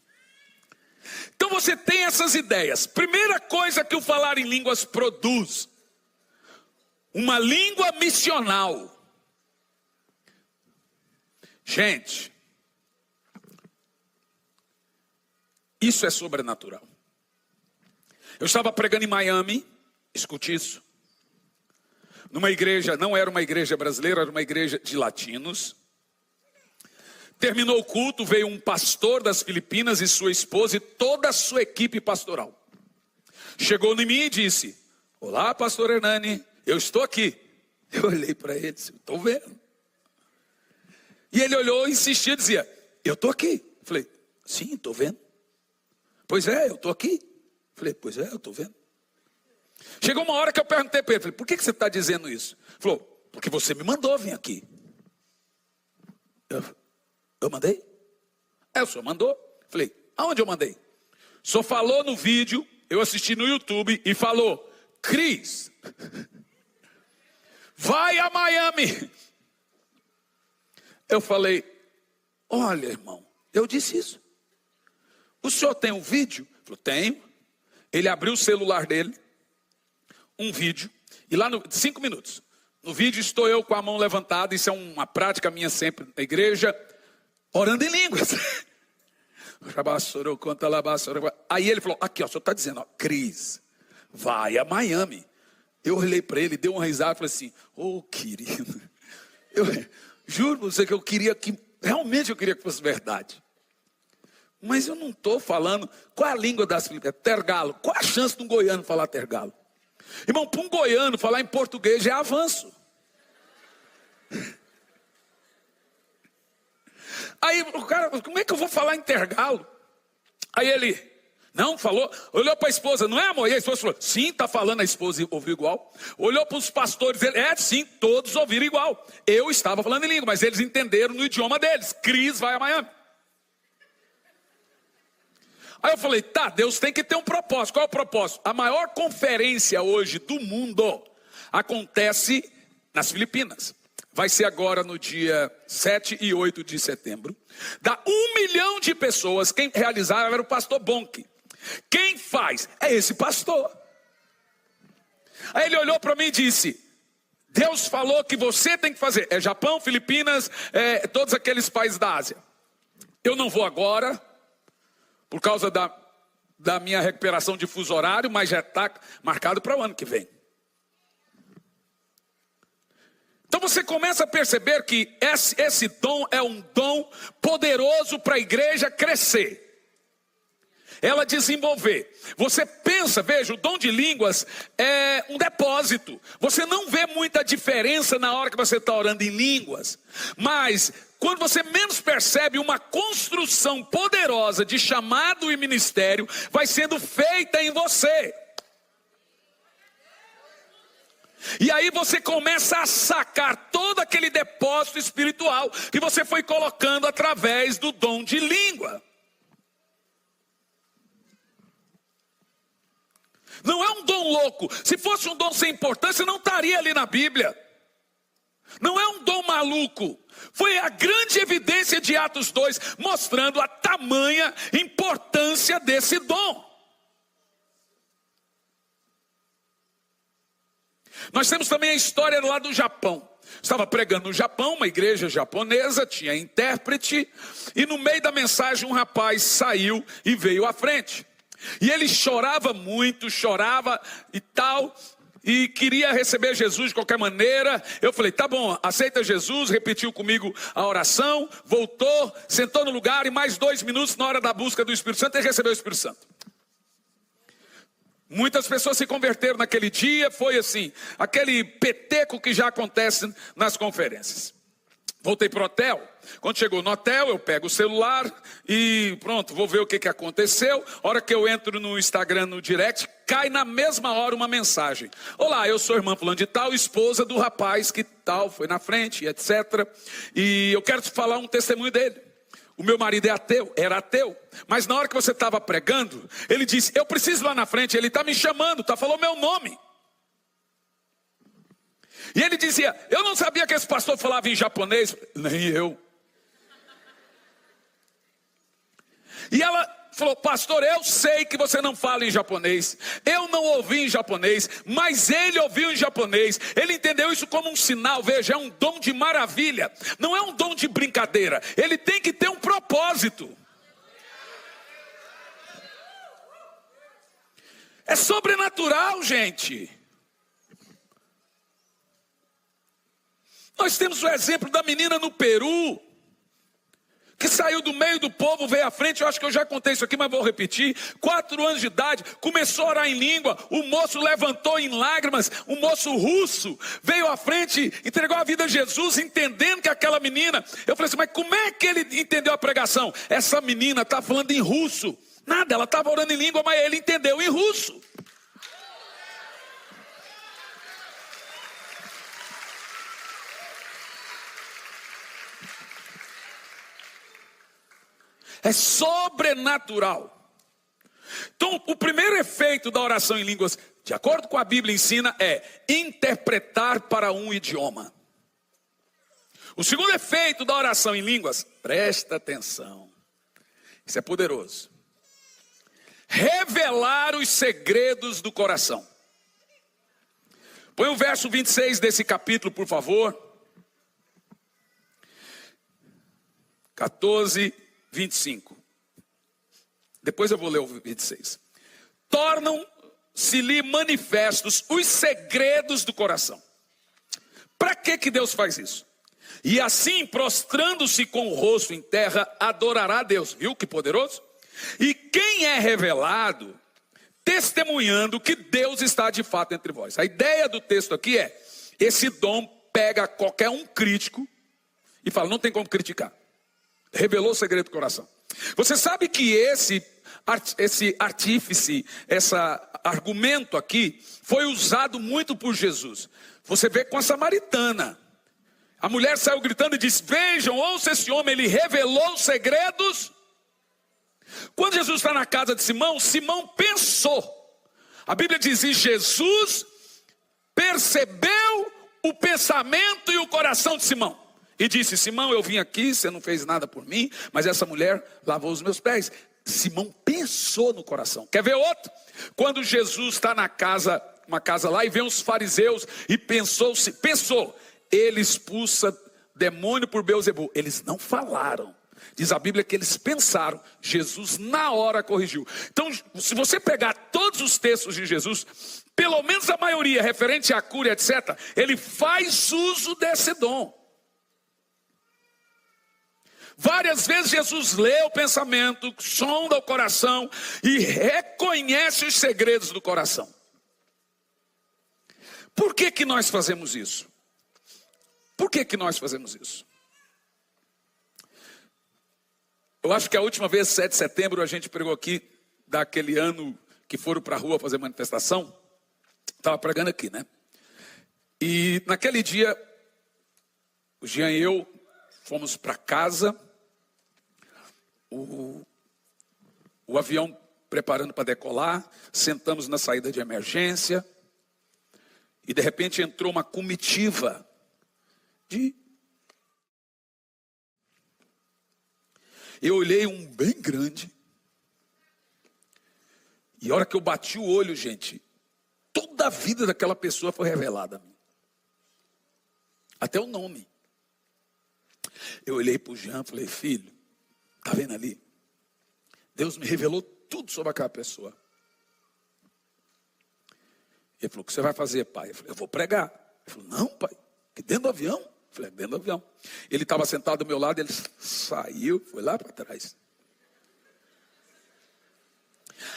Então você tem essas ideias. Primeira coisa que o falar em línguas produz: uma língua missional. Gente, isso é sobrenatural. Eu estava pregando em Miami, escute isso, numa igreja, não era uma igreja brasileira, era uma igreja de latinos. Terminou o culto, veio um pastor das Filipinas e sua esposa e toda a sua equipe pastoral. Chegou em mim e disse: olá, pastor Hernani, eu estou aqui. Eu olhei para ele e disse: estou vendo. E ele olhou e insistia, dizia: eu estou aqui. Eu falei: sim, estou vendo. Pois é, eu estou aqui. Falei: pois é, eu estou vendo. Chegou uma hora que eu perguntei para ele, falei: por que você está dizendo isso? Ele falou: porque você me mandou vir aqui. Eu mandei? O senhor mandou? Falei: aonde eu mandei? O senhor falou no vídeo, eu assisti no YouTube e falou: Cris, vai a Miami. Eu falei: olha, irmão, eu disse isso. O senhor tem um vídeo? Ele falou: tenho. Ele abriu o celular dele, um vídeo, e lá 5 minutos. No vídeo estou eu com a mão levantada, isso é uma prática minha sempre na igreja, orando em línguas. Aí ele falou: aqui, ó, o senhor está dizendo, ó, Cris, vai a Miami. Eu olhei para ele, dei uma risada e falei assim: ô querido, eu juro para você que realmente eu queria que fosse verdade. Mas eu não estou falando. Qual é a língua das Filipinas? Tergalo. Qual a chance de um goiano falar tergalo? Irmão, para um goiano falar em português é avanço. Aí o cara, como é que eu vou falar em tergalo? Aí ele, não, falou, olhou para a esposa: não é, amor? E a esposa falou: sim, está falando. A esposa ouviu igual. Olhou para os pastores, ele, sim, todos ouviram igual. Eu estava falando em língua, mas eles entenderam no idioma deles. Cris vai a Miami. Aí eu falei: tá, Deus tem que ter um propósito. Qual é o propósito? A maior conferência hoje do mundo acontece nas Filipinas. Vai ser agora no dia 7 e 8 de setembro. Dá 1 milhão de pessoas. Quem realizava era o pastor Bonk. Quem faz? É esse pastor. Aí ele olhou para mim e disse: Deus falou que você tem que fazer. É Japão, Filipinas, todos aqueles países da Ásia. Eu não vou agora, por causa da minha recuperação de fuso horário, mas já está marcado para o ano que vem. Então você começa a perceber que esse dom é um dom poderoso para a igreja crescer. Ela desenvolver. Você pensa, veja, o dom de línguas é um depósito. Você não vê muita diferença na hora que você está orando em línguas. Mas quando você menos percebe, uma construção poderosa de chamado e ministério vai sendo feita em você. E aí você começa a sacar todo aquele depósito espiritual que você foi colocando através do dom de língua. Não é um dom louco. Se fosse um dom sem importância, não estaria ali na Bíblia. Não é um dom maluco. Foi a grande evidência de Atos 2, mostrando a tamanha importância desse dom. Nós temos também a história lá do Japão. Estava pregando no Japão, uma igreja japonesa, tinha intérprete, e no meio da mensagem um rapaz saiu e veio à frente. E ele chorava muito, chorava e tal, e queria receber Jesus de qualquer maneira. Eu falei, tá bom, aceita Jesus, repetiu comigo a oração, voltou, sentou no lugar, e mais 2 minutos na hora da busca do Espírito Santo, ele recebeu o Espírito Santo. Muitas pessoas se converteram naquele dia, foi assim, aquele peteco que já acontece nas conferências. Voltei para o hotel. Quando chegou no hotel, eu pego o celular e pronto, vou ver o que aconteceu. A hora que eu entro no Instagram, no direct, cai na mesma hora uma mensagem. Olá, eu sou a irmã fulano de tal, esposa do rapaz que tal, foi na frente, etc. E eu quero te falar um testemunho dele. O meu marido é ateu, era ateu. Mas na hora que você estava pregando, ele disse, eu preciso ir lá na frente, ele está me chamando, falou meu nome. E ele dizia, eu não sabia que esse pastor falava em japonês. Nem eu. E ela falou, pastor, eu sei que você não fala em japonês. Eu não ouvi em japonês, mas ele ouviu em japonês. Ele entendeu isso como um sinal. Veja, é um dom de maravilha. Não é um dom de brincadeira. Ele tem que ter um propósito. É sobrenatural, gente. Nós temos o exemplo da menina no Peru, que saiu do meio do povo, veio à frente. Eu acho que eu já contei isso aqui, mas vou repetir. 4 anos de idade, começou a orar em língua. O moço levantou em lágrimas. O moço russo veio à frente, entregou a vida a Jesus, entendendo que aquela menina... Eu falei assim, mas como é que ele entendeu a pregação? Essa menina está falando em russo. Nada, ela estava orando em língua, mas ele entendeu em russo. É sobrenatural. Então, o primeiro efeito da oração em línguas, de acordo com a Bíblia ensina, é interpretar para um idioma. O segundo efeito da oração em línguas, presta atenção, isso é poderoso. Revelar os segredos do coração. Põe o verso 26 desse capítulo, por favor. 14, 25. Depois eu vou ler o 26. Tornam-se-lhe manifestos os segredos do coração. Para que Deus faz isso? E assim, prostrando-se com o rosto em terra, adorará a Deus. Viu que poderoso? E quem é revelado, testemunhando que Deus está de fato entre vós. A ideia do texto aqui é, esse dom pega qualquer um crítico e fala, não tem como criticar. Revelou o segredo do coração. Você sabe que esse artífice, esse argumento aqui, foi usado muito por Jesus. Você vê com a samaritana. A mulher saiu gritando e disse, vejam, ouça esse homem, ele revelou os segredos. Quando Jesus está na casa de Simão, Simão pensou. A Bíblia diz, e Jesus percebeu o pensamento e o coração de Simão. E disse, Simão, eu vim aqui, você não fez nada por mim, mas essa mulher lavou os meus pés. Simão pensou no coração. Quer ver outro? Quando Jesus está na casa, uma casa lá, e vê uns fariseus, e pensou, ele expulsa demônio por Beelzebu. Eles não falaram. Diz a Bíblia que eles pensaram. Jesus na hora corrigiu. Então, se você pegar todos os textos de Jesus, pelo menos a maioria, referente à cura, etc., ele faz uso desse dom. Várias vezes Jesus lê o pensamento, sonda o coração e reconhece os segredos do coração. Por que nós fazemos isso? Por que nós fazemos isso? Eu acho que a última vez, 7 de setembro, a gente pregou aqui, daquele ano que foram para a rua fazer manifestação. Estava pregando aqui, né? E naquele dia, o Jean e eu fomos para casa. O avião preparando para decolar, sentamos na saída de emergência, e de repente entrou uma comitiva Eu olhei um bem grande, e a hora que eu bati o olho, gente, toda a vida daquela pessoa foi revelada a mim. Até o nome. Eu olhei para o Jean e falei, filho, está vendo ali? Deus me revelou tudo sobre aquela pessoa. Ele falou, o que você vai fazer, pai? Eu falei, eu vou pregar. Ele falou, não, pai, que dentro do avião? Eu falei, dentro do avião. Ele estava sentado do meu lado, ele saiu, foi lá para trás.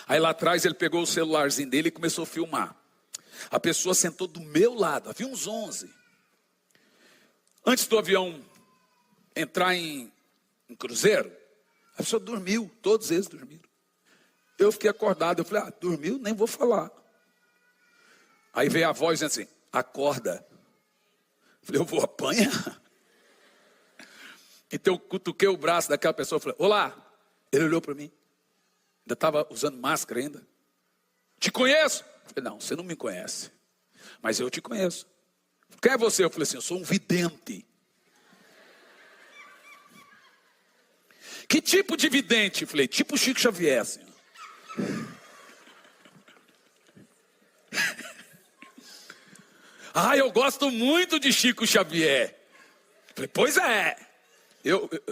Aí lá atrás ele pegou o celularzinho dele e começou a filmar. A pessoa sentou do meu lado, havia uns 11. Antes do avião entrar em cruzeiro, a pessoa dormiu, todos eles dormiram. Eu fiquei acordado, eu falei, dormiu? Nem vou falar. Aí veio a voz dizendo assim, acorda. Eu falei, eu vou apanhar. Então eu cutuquei o braço daquela pessoa e falei, olá. Ele olhou para mim, ainda estava usando máscara ainda. Te conheço? Eu falei, não, você não me conhece, mas eu te conheço. Quem é você? Eu falei assim, eu sou um vidente. Que tipo de vidente? Eu falei, tipo Chico Xavier, senhor. Eu gosto muito de Chico Xavier. Eu falei, pois é.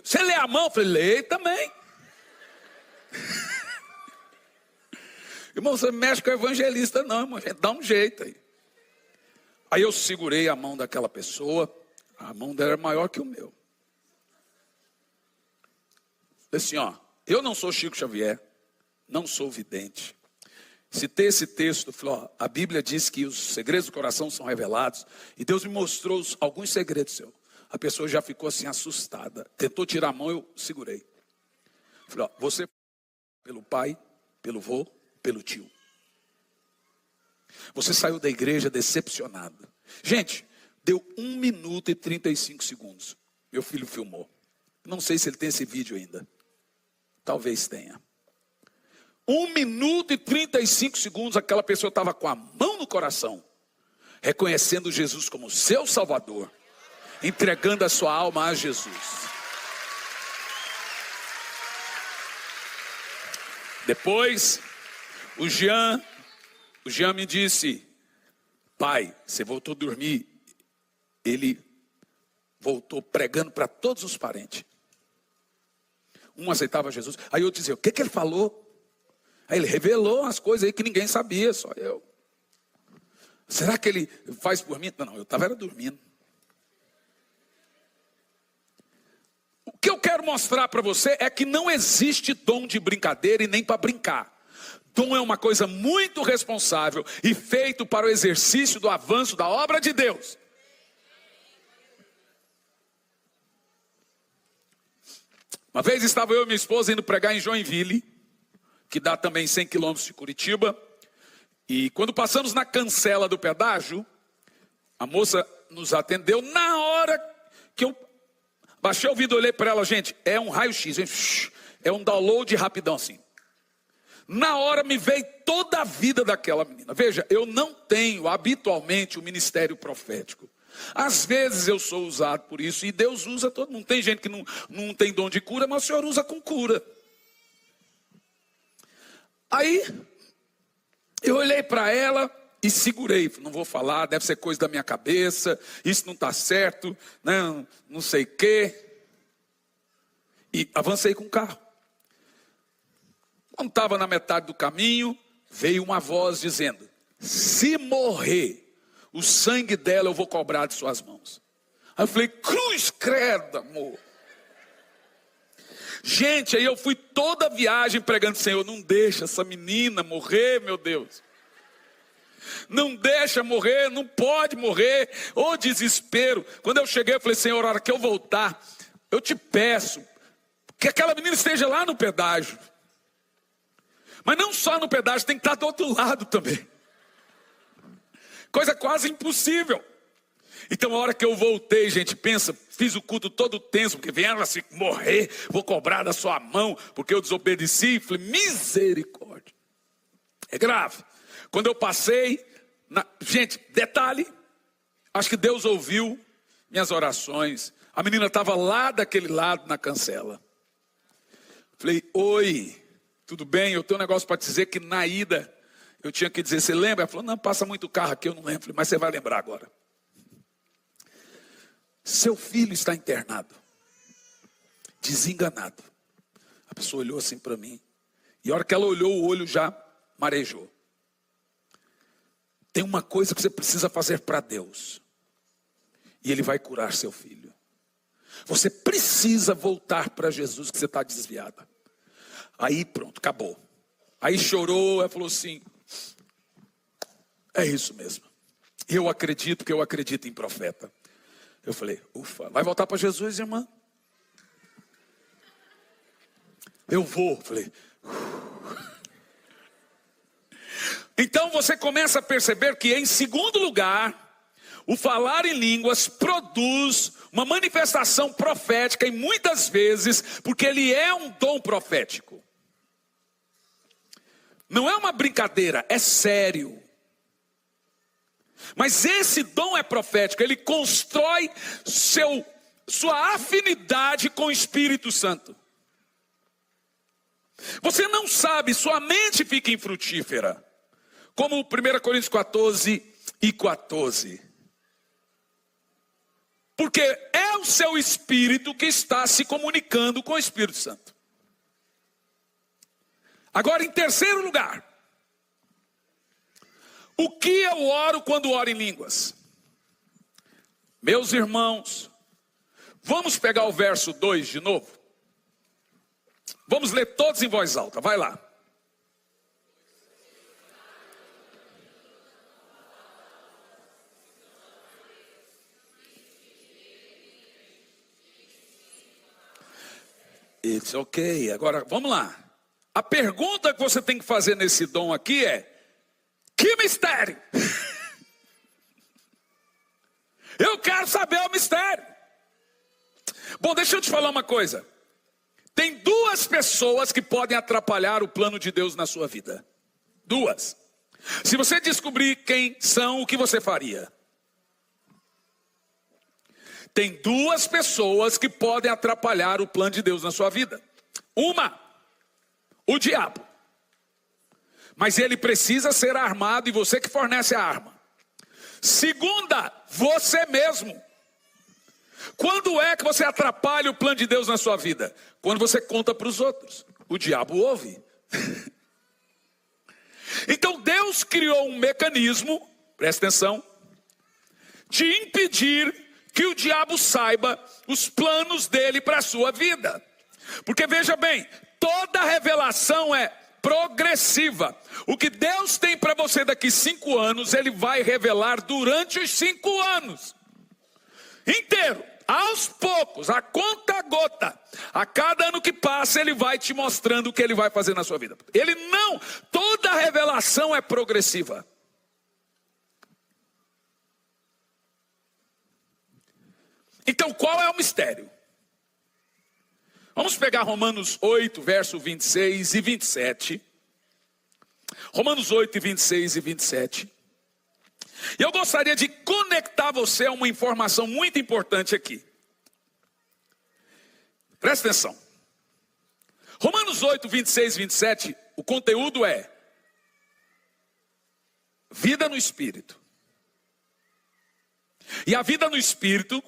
Você lê a mão? Eu falei, leio também. Irmão, você não mexe com o evangelista não, irmão. A gente dá um jeito aí. Aí eu segurei a mão daquela pessoa. A mão dela era maior que o meu. Falei assim, eu não sou Chico Xavier. Não sou vidente. Citei esse texto, falei, a Bíblia diz que os segredos do coração são revelados. E Deus me mostrou alguns segredos seus. A pessoa já ficou assim assustada. Tentou tirar a mão, eu segurei. Falei, você pelo pai, pelo vô, pelo tio. Você saiu da igreja decepcionado. Gente, deu 1 minuto e 35 segundos. Meu filho filmou. Não sei se ele tem esse vídeo ainda. Talvez tenha. 1 minuto e 35 segundos, aquela pessoa estava com a mão no coração, reconhecendo Jesus como seu Salvador, entregando a sua alma a Jesus. Depois, o Jean me disse, pai, você voltou a dormir. Ele voltou pregando para todos os parentes. Um aceitava Jesus. Aí eu dizia, o que ele falou? Aí ele revelou as coisas aí que ninguém sabia, só eu. Será que ele faz por mim? Não, eu estava dormindo. O que eu quero mostrar para você é que não existe dom de brincadeira e nem para brincar. Dom é uma coisa muito responsável e feito para o exercício do avanço da obra de Deus. Uma vez estava eu e minha esposa indo pregar em Joinville, que dá também 100 quilômetros de Curitiba. E quando passamos na cancela do pedágio, a moça nos atendeu. Na hora que eu baixei o vidro, olhei para ela, gente, é um raio-x, é um download rapidão assim. Na hora me veio toda a vida daquela menina. Veja, eu não tenho habitualmente o ministério profético. Às vezes eu sou usado por isso e Deus usa todo mundo. Tem gente que não tem dom de cura, mas o Senhor usa com cura. Aí, eu olhei para ela e segurei. Não vou falar, deve ser coisa da minha cabeça. Isso não está certo, não sei o quê. E avancei com o carro. Quando estava na metade do caminho, veio uma voz dizendo, se morrer, o sangue dela eu vou cobrar de suas mãos. Aí eu falei, cruz credo, amor. Gente, aí eu fui toda a viagem pregando, Senhor, não deixa essa menina morrer, meu Deus. Não deixa morrer, não pode morrer. Ô desespero. Quando eu cheguei, eu falei, Senhor, a hora que eu voltar, eu te peço que aquela menina esteja lá no pedágio. Mas não só no pedágio, tem que estar do outro lado também. Coisa quase impossível. Então a hora que eu voltei, gente, pensa, fiz o culto todo tenso, porque vieram assim, morrer, vou cobrar da sua mão, porque eu desobedeci, falei, misericórdia. É grave. Quando eu passei, gente, detalhe, acho que Deus ouviu minhas orações. A menina estava lá daquele lado na cancela. Falei, oi, tudo bem? Eu tenho um negócio para te dizer que na ida eu tinha que dizer, você lembra? Ela falou, não, passa muito carro aqui, eu não lembro. Falei, mas você vai lembrar agora. Seu filho está internado, desenganado. A pessoa olhou assim para mim. E a hora que ela olhou, o olho já marejou. Tem uma coisa que você precisa fazer para Deus. E Ele vai curar seu filho. Você precisa voltar para Jesus, que você está desviada. Aí pronto, acabou. Aí chorou, ela falou assim, é isso mesmo. Eu acredito que eu acredito em profeta. Eu falei, ufa, vai voltar para Jesus, irmã? Eu vou, falei. Então você começa a perceber que, em segundo lugar, o falar em línguas produz uma manifestação profética, e muitas vezes, porque ele é um dom profético. Não é uma brincadeira, é sério. Mas esse dom é profético, ele constrói sua afinidade com o Espírito Santo. Você não sabe, sua mente fica infrutífera. Como 1 Coríntios 14:14. Porque é o seu espírito que está se comunicando com o Espírito Santo. Agora, em terceiro lugar, o que eu oro quando oro em línguas? Meus irmãos, vamos pegar o verso 2 de novo? Vamos ler todos em voz alta, vai lá. It's ok, agora vamos lá. A pergunta que você tem que fazer nesse dom aqui é: que mistério? Eu quero saber o mistério. Bom, deixa eu te falar uma coisa. Tem duas pessoas que podem atrapalhar o plano de Deus na sua vida. Duas. Se você descobrir quem são, o que você faria? Tem duas pessoas que podem atrapalhar o plano de Deus na sua vida. Uma, o diabo. Mas ele precisa ser armado e você que fornece a arma. Segunda, você mesmo. Quando é que você atrapalha o plano de Deus na sua vida? Quando você conta para os outros. O diabo ouve. Então Deus criou um mecanismo, presta atenção, de impedir que o diabo saiba os planos dele para a sua vida. Porque veja bem, toda revelação é progressiva. O que Deus tem para você daqui 5 anos, Ele vai revelar durante os 5 anos inteiro, aos poucos, a conta gota. A cada ano que passa, Ele vai te mostrando o que Ele vai fazer na sua vida. Toda revelação é progressiva. Então, qual é o mistério? Vamos pegar Romanos 8, verso 26 e 27. Romanos 8, 26 e 27. E eu gostaria de conectar você a uma informação muito importante aqui. Presta atenção. Romanos 8, 26 e 27, o conteúdo é vida no Espírito. E a vida no Espírito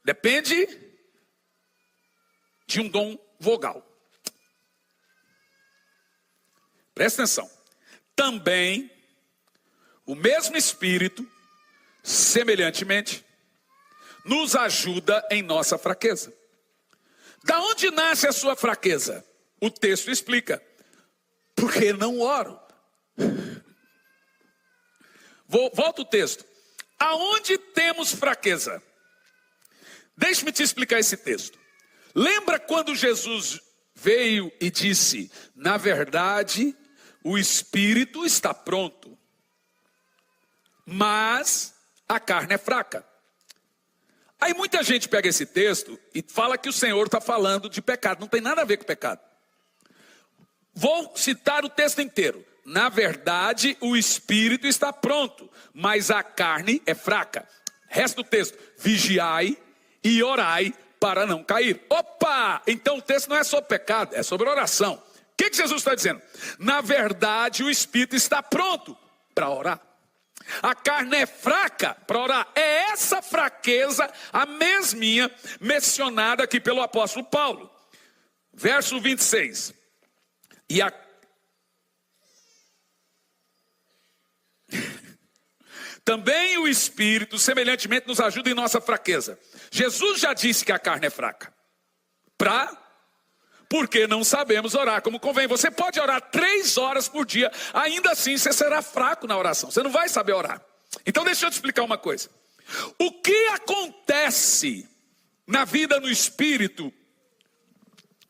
depende de um dom vogal. Presta atenção. Também o mesmo Espírito, semelhantemente, nos ajuda em nossa fraqueza. Da onde nasce a sua fraqueza? O texto explica. Porque não oro. Volta o texto. Aonde temos fraqueza? Deixe-me te explicar esse texto. Lembra quando Jesus veio e disse: na verdade, o Espírito está pronto, mas a carne é fraca. Aí muita gente pega esse texto e fala que o Senhor está falando de pecado. Não tem nada a ver com pecado. Vou citar o texto inteiro. Na verdade, o espírito está pronto, mas a carne é fraca. Resto do texto: vigiai e orai para não cair. Opa! Então o texto não é sobre pecado, é sobre oração. O que Jesus está dizendo? Na verdade, o espírito está pronto para orar. A carne é fraca para orar. É essa fraqueza, a mesminha, mencionada aqui pelo apóstolo Paulo. Verso 26. Também o Espírito, semelhantemente, nos ajuda em nossa fraqueza. Jesus já disse que a carne é fraca. Porque não sabemos orar como convém. Você pode orar 3 horas por dia, ainda assim você será fraco na oração. Você não vai saber orar. Então deixa eu te explicar uma coisa. O que acontece na vida no Espírito,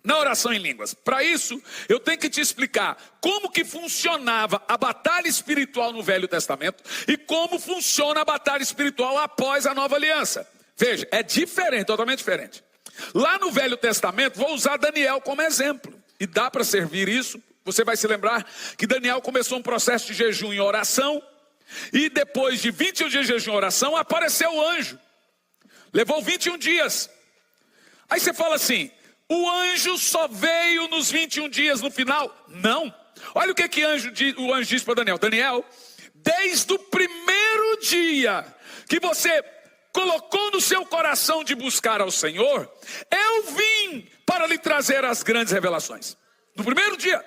na oração em línguas? Para isso, eu tenho que te explicar como que funcionava a batalha espiritual no Velho Testamento e como funciona a batalha espiritual após a Nova Aliança. Veja, é diferente, totalmente diferente. Lá no Velho Testamento, vou usar Daniel como exemplo. E dá para servir isso. Você vai se lembrar que Daniel começou um processo de jejum e oração. E depois de 21 dias de jejum e oração, apareceu o anjo. Levou 21 dias. Aí você fala assim: o anjo só veio nos 21 dias no final? Não. Olha o que o anjo disse para Daniel. Daniel, desde o primeiro dia que você colocou no seu coração de buscar ao Senhor, eu vim para lhe trazer as grandes revelações. No primeiro dia.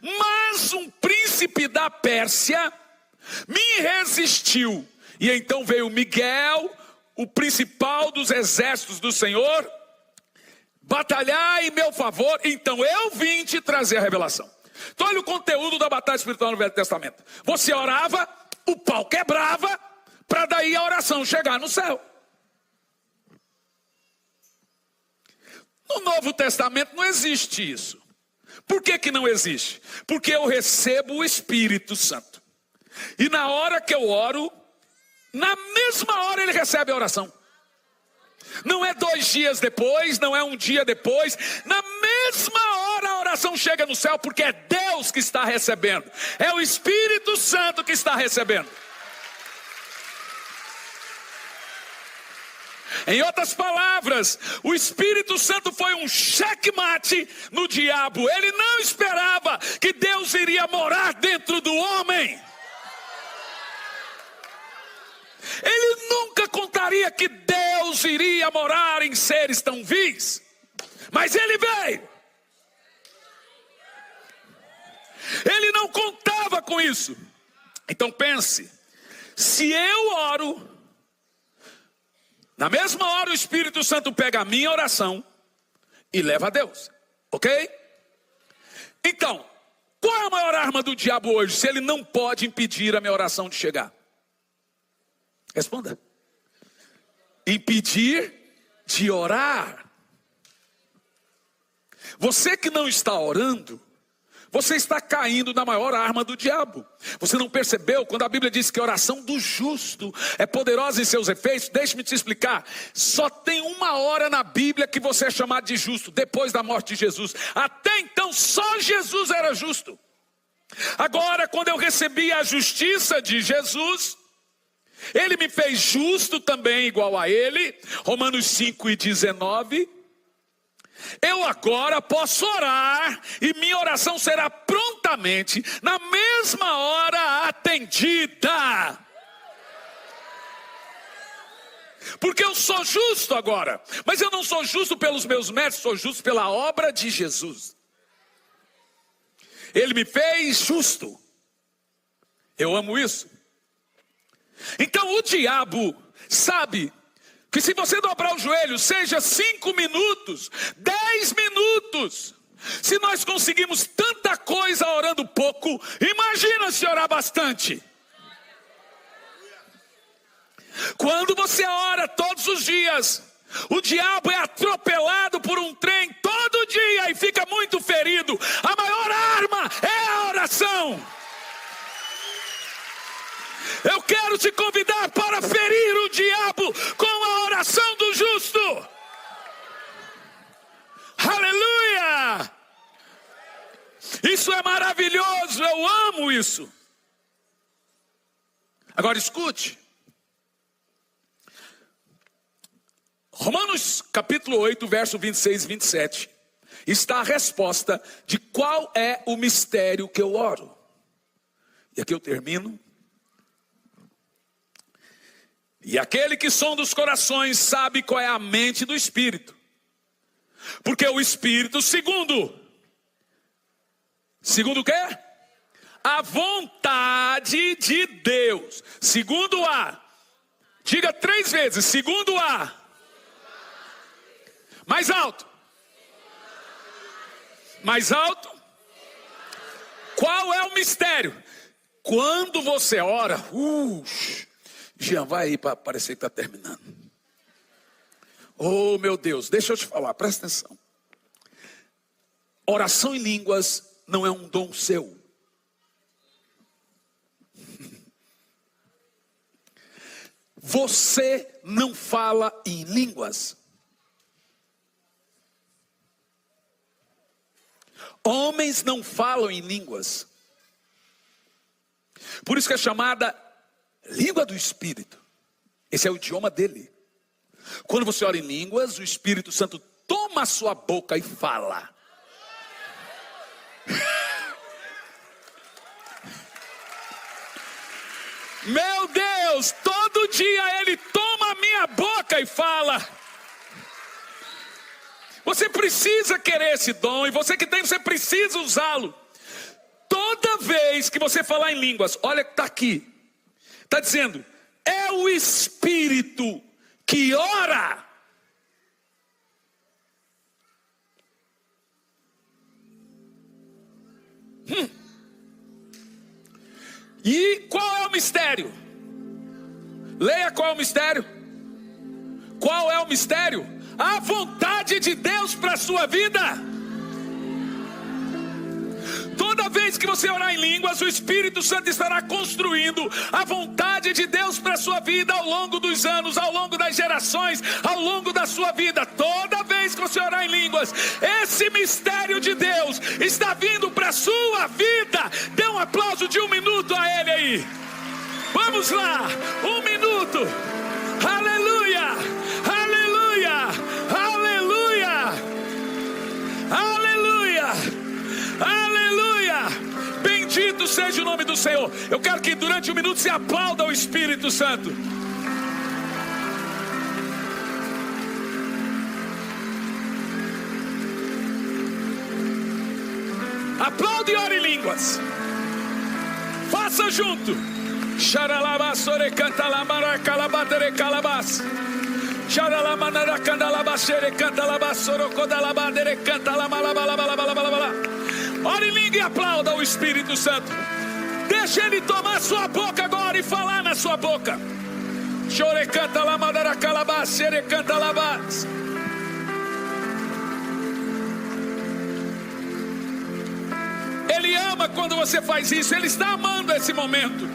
Mas um príncipe da Pérsia me resistiu. E então veio Miguel, o principal dos exércitos do Senhor, batalhar em meu favor. Então eu vim te trazer a revelação. Então olha o conteúdo da batalha espiritual no Velho Testamento. Você orava, o pau quebrava, para daí a oração chegar no céu. No Novo Testamento não existe isso. Por que não existe? Porque eu recebo o Espírito Santo. E na hora que eu oro, na mesma hora ele recebe a oração. Não é 2 dias depois, não é 1 dia depois. Na mesma hora a oração chega no céu, porque é Deus que está recebendo. É o Espírito Santo que está recebendo. Em outras palavras, o Espírito Santo foi um checkmate no diabo. Ele não esperava que Deus iria morar dentro do homem. Ele nunca contaria que Deus iria morar em seres tão vis. Mas ele veio. Ele não contava com isso. Então pense, se eu oro, na mesma hora o Espírito Santo pega a minha oração e leva a Deus, ok? Então, qual é a maior arma do diabo hoje, se ele não pode impedir a minha oração de chegar? Responda. Impedir de orar. Você que não está orando, você está caindo na maior arma do diabo. Você não percebeu quando a Bíblia diz que a oração do justo é poderosa em seus efeitos? Deixe-me te explicar. Só tem 1 hora na Bíblia que você é chamado de justo, depois da morte de Jesus. Até então só Jesus era justo. Agora, quando eu recebi a justiça de Jesus, ele me fez justo também igual a ele. Romanos 5:19. Eu agora posso orar e minha oração será prontamente, na mesma hora, atendida. Porque eu sou justo agora. Mas eu não sou justo pelos meus méritos, sou justo pela obra de Jesus. Ele me fez justo. Eu amo isso. Então o diabo sabe que se você dobrar o joelho, seja 5 minutos, 10 minutos, se nós conseguimos tanta coisa orando pouco, imagina se orar bastante. Quando você ora todos os dias, o diabo é atropelado por um trem todo dia e fica muito ferido. A maior arma é a oração. Eu quero te convidar para ferir o diabo com a oração do justo. Aleluia! Isso Isso é maravilhoso, eu amo isso. Agora escute. Romanos capítulo 8, verso 26 e 27. Está a resposta de qual é o mistério que eu oro. E aqui eu termino. E aquele que sonda os corações sabe qual é a mente do Espírito. Porque o Espírito, segundo o quê? A vontade de Deus. Segundo a. Diga 3 vezes. Segundo a. Mais alto. Mais alto. Qual é o mistério? Quando você ora, Jean, vai aí para parecer que está terminando. Oh meu Deus, deixa eu te falar, presta atenção. Oração em línguas não é um dom seu. Você não fala em línguas. Homens não falam em línguas. Por isso que é chamada língua do Espírito. Esse é o idioma dele. Quando você ora em línguas, o Espírito Santo toma a sua boca e fala. Meu Deus, todo dia ele toma a minha boca e fala. Você precisa querer esse dom, e você que tem, você precisa usá-lo. Toda vez que você falar em línguas, olha que está aqui, está dizendo, é o Espírito que ora. E qual é o mistério? Leia qual é o mistério. Qual é o mistério? A vontade de Deus para a sua vida. Toda vez que você orar em línguas, o Espírito Santo estará construindo a vontade de Deus para a sua vida ao longo dos anos, ao longo das gerações, ao longo da sua vida. Toda vez que você orar em línguas, esse mistério de Deus está vindo para a sua vida. Dê um aplauso de 1 minuto a ele aí. Vamos lá, 1 minuto. Aleluia, aleluia, aleluia, aleluia, aleluia. Bendito seja o nome do Senhor. Eu quero que durante 1 minuto se aplauda o Espírito Santo. Aplaude e ore em línguas. Faça junto. Xaralabasore canta lamara calabatere calabas. Xaralamanara candalabasere canta labasoro codalabadere canta lamalabalabalabalabalabala. Ore em língua e aplauda o Espírito Santo. Deixa ele tomar sua boca agora e falar na sua boca. Chore canta lamadara calabas, xere canta labas. Ele ama quando você faz isso. Ele está amando esse momento.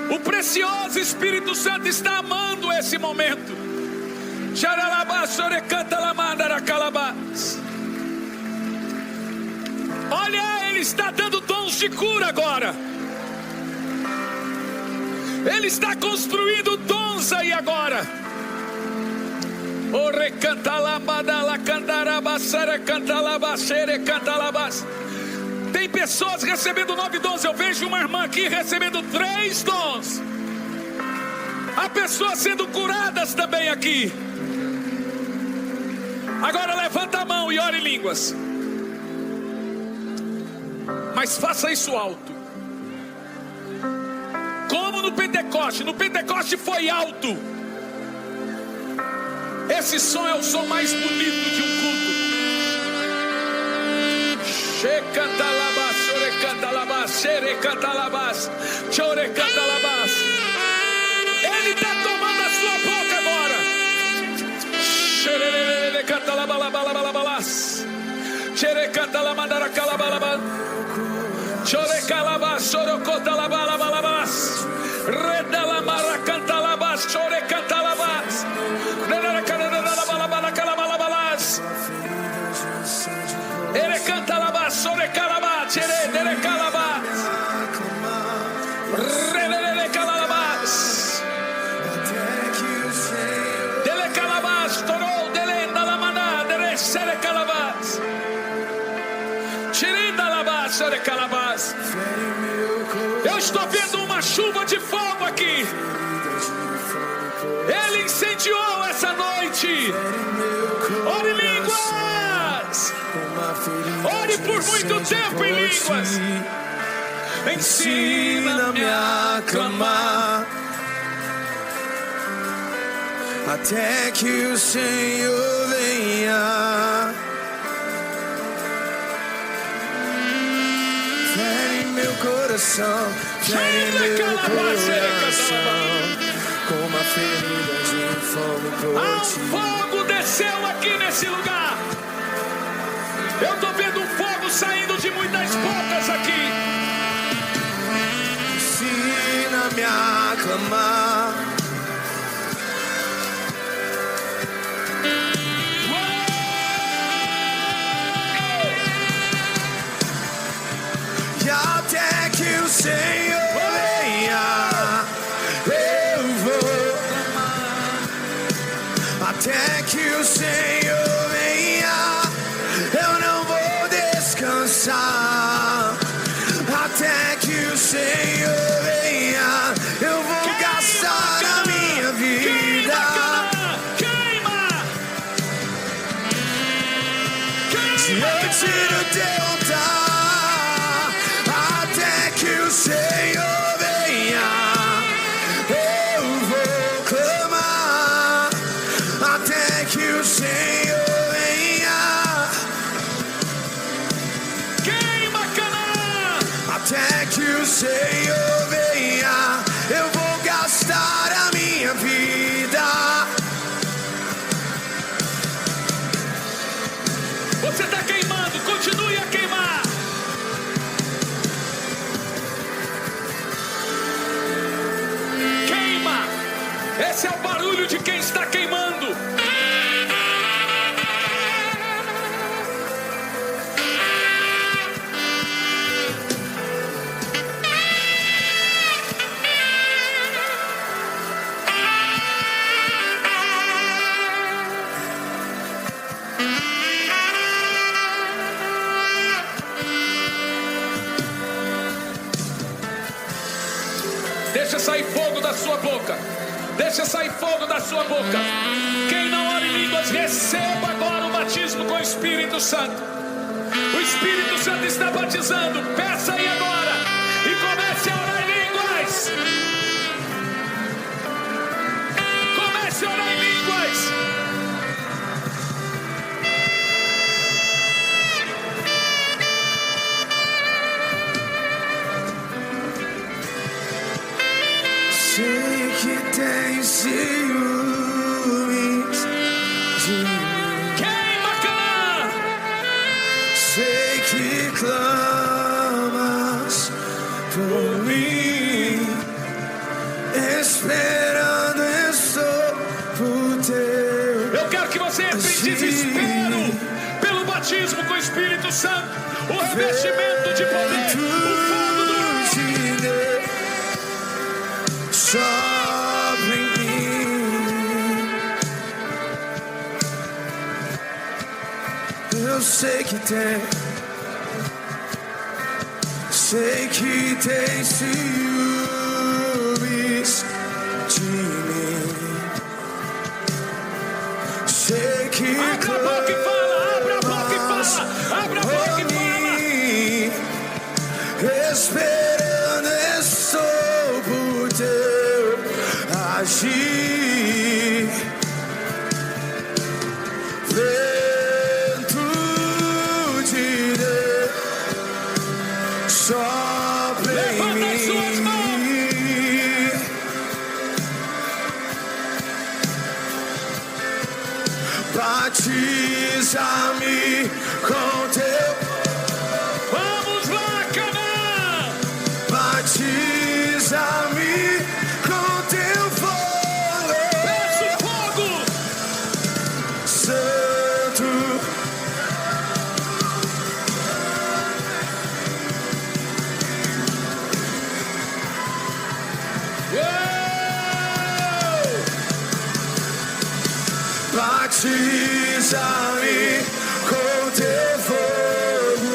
O precioso Espírito Santo está amando esse momento. Olha, ele está dando dons de cura agora. Ele está construindo dons aí agora. O recanta lambada la cantarabasara canta labasere canta labas. Tem pessoas recebendo 9 dons. Eu vejo uma irmã aqui recebendo 3 dons. Há pessoas sendo curadas também aqui. Agora levanta a mão e ore em línguas. Mas faça isso alto. Como no Pentecoste. No Pentecoste foi alto. Esse som é o som mais bonito de um culto. Shekantalabas, chorecantalabas, xerecantalabas, chorecantalabas. Ele está tomando a sua boca agora. Xerecantalabalabalabalabalas, xerecantalamandaracalabalabal, chorecalabas, chorocotalabalabalabas, redalamaracantalabalabas, chorecantalabas, redalabalabalabalabalabalabas. Ele canta lá, chuva de fogo aqui. Ele incendiou essa noite. Ore em línguas. Ore por muito tempo em línguas. Ensina-me a clamar até que o Senhor venha. Fere meu coração, fere meu coração, com uma ferida de fome por ti. Fogo desceu aqui nesse lugar. Eu tô vendo um fogo saindo de muitas bocas aqui. Ensina-me a clamar. E até que o Senhor venha, eu vou. Até que o Senhor venha, eu não vou descansar. Até que o Senhor venha, eu vou gastar a minha vida. Diante do teu altar, até que o Senhor venha, eu vou clamar. Até que o Senhor venha, Queima, Canaã. até que o Senhor venha, eu vou gastar a minha vida. Você está queimando, continue a queimar. Queima. Esse é o barulho de quem está queimando. Deixa sair fogo da sua boca. Deixa sair fogo da sua boca. Quem não ora em línguas, receba agora o batismo com o Espírito Santo. O Espírito Santo está batizando. Peça aí agora e comece a orar em línguas. Comece a orar em línguas. Sei que tem ciúmes de mim. Queima, Canaã. Sei que clamas por mim. Esperando estou por teu. Eu quero que você entre em desespero pelo batismo com o Espírito Santo. O revestimento de poder. O fogo do sobre mim. Eu sei que tem ciúmes de mim. Sei que Abra a boca e fala, abra a boca e fala, abra a boca e fala. Esperando estou por teu agir. Vento de Deus sopra em Levanta as suas mãos. mim. Batiza-me com teu. Vamos lá, Canaã. Batiza-me com teu fogo. Peço fogo. Santo. Batiza-me com teu fogo.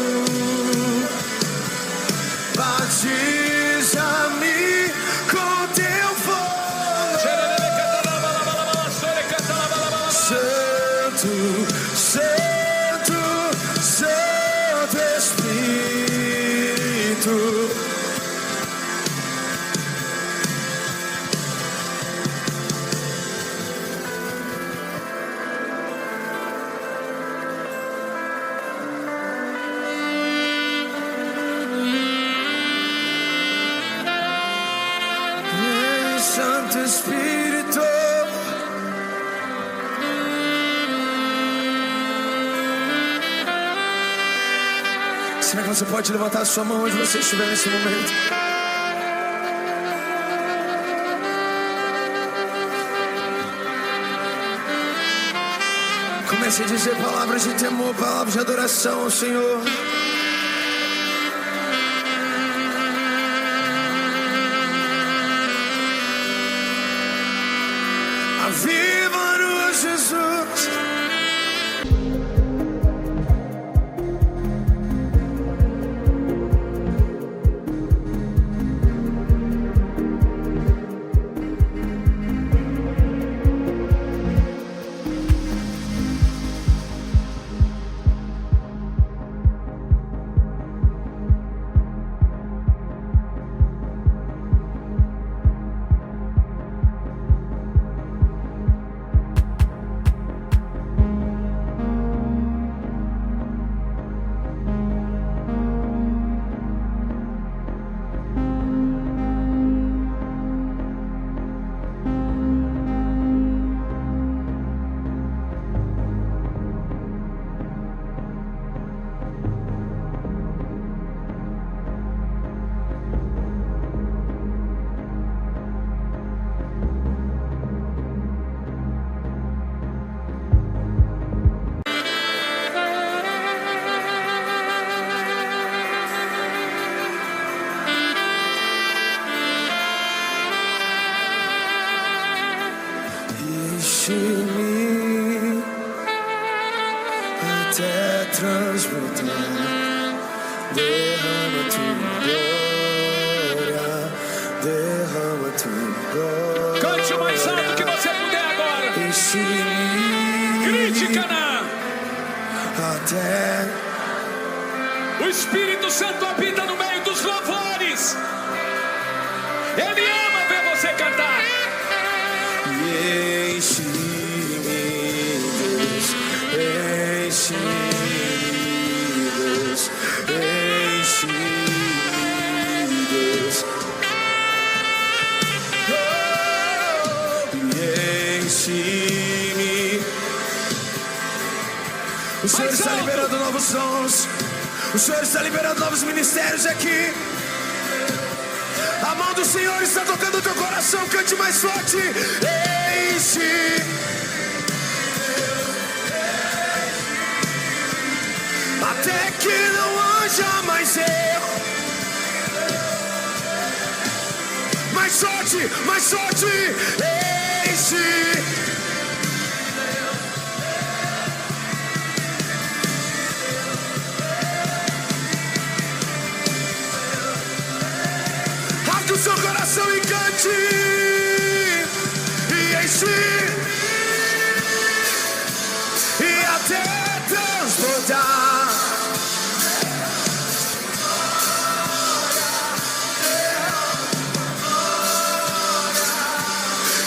Batiza-me Santo Espírito. Será que você pode levantar a sua mão onde você estiver nesse momento? Comece a dizer palavras de temor, palavras de adoração ao Senhor. Aviva-nos, Jesus. Enche-me até transbordar. Derrama tua glória, derrama tua glória. Cante o mais alto que você puder agora. Enche-me. Grite, Canaã. Até o Espírito Santo habita no meio dos louvores. Ele ama ver você cantar. Enche-me, Deus, enche-me, Deus, enche-me, Deus, enche-me. O Senhor está liberando novos sons. O Senhor está liberando novos ministérios aqui. A mão do Senhor está tocando o teu coração. Cante mais forte. Enche. Até que não haja mais erro. Mais sorte, mais sorte. Enche. Rasgue o seu coração e cante. E enche. E até transbordar.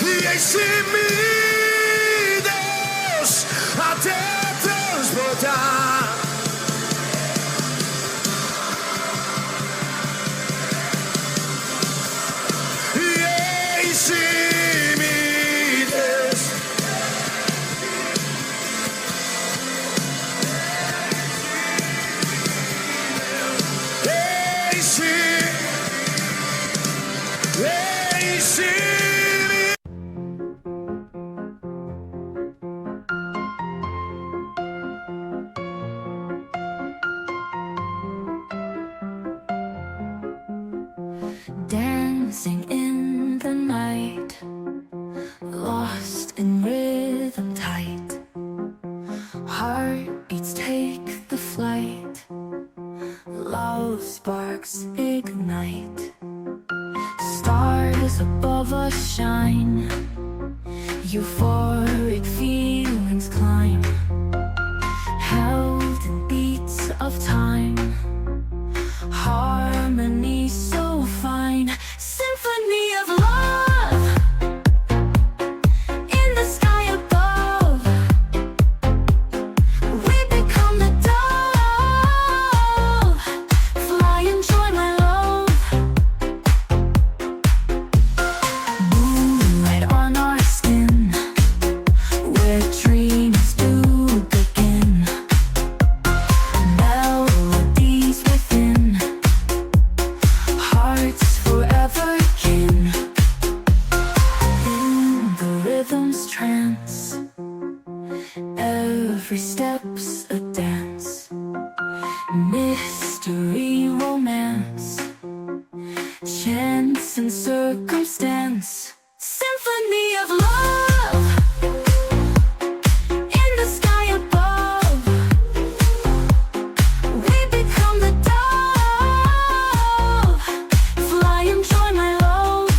E enche-me, Deus, até transbordar. E enche-me, Deus. Enche-me. Dancing in the night, lost in rhythm tight. Heartbeats take the flight, love sparks ignite. Stars above us shine, euphoric feelings climb. Held in beats of time, harmony so fine. Symphony of love in the sky above. We become the dove, fly and join my love. Move Symphony of love. In the sky above, we become the dove. Fly and join my love.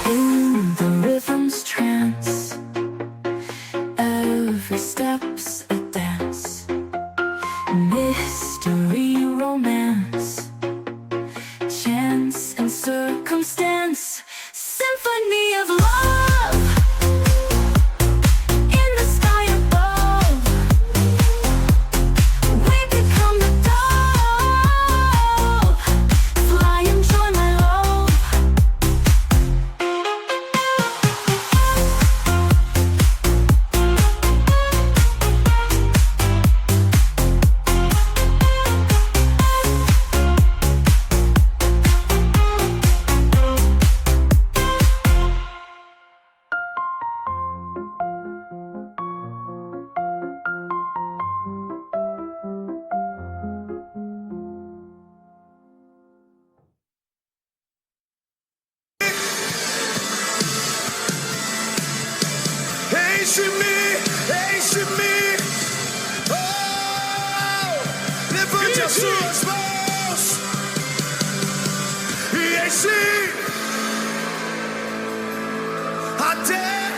In the rhythm's trance, every step's a dance. Mystery, romance, chance and circumstance. Symphony of love. In the sky above, we become the dove. Fly and join my love. Enche-me, enche-me. Oh, levante as suas mãos e enche até.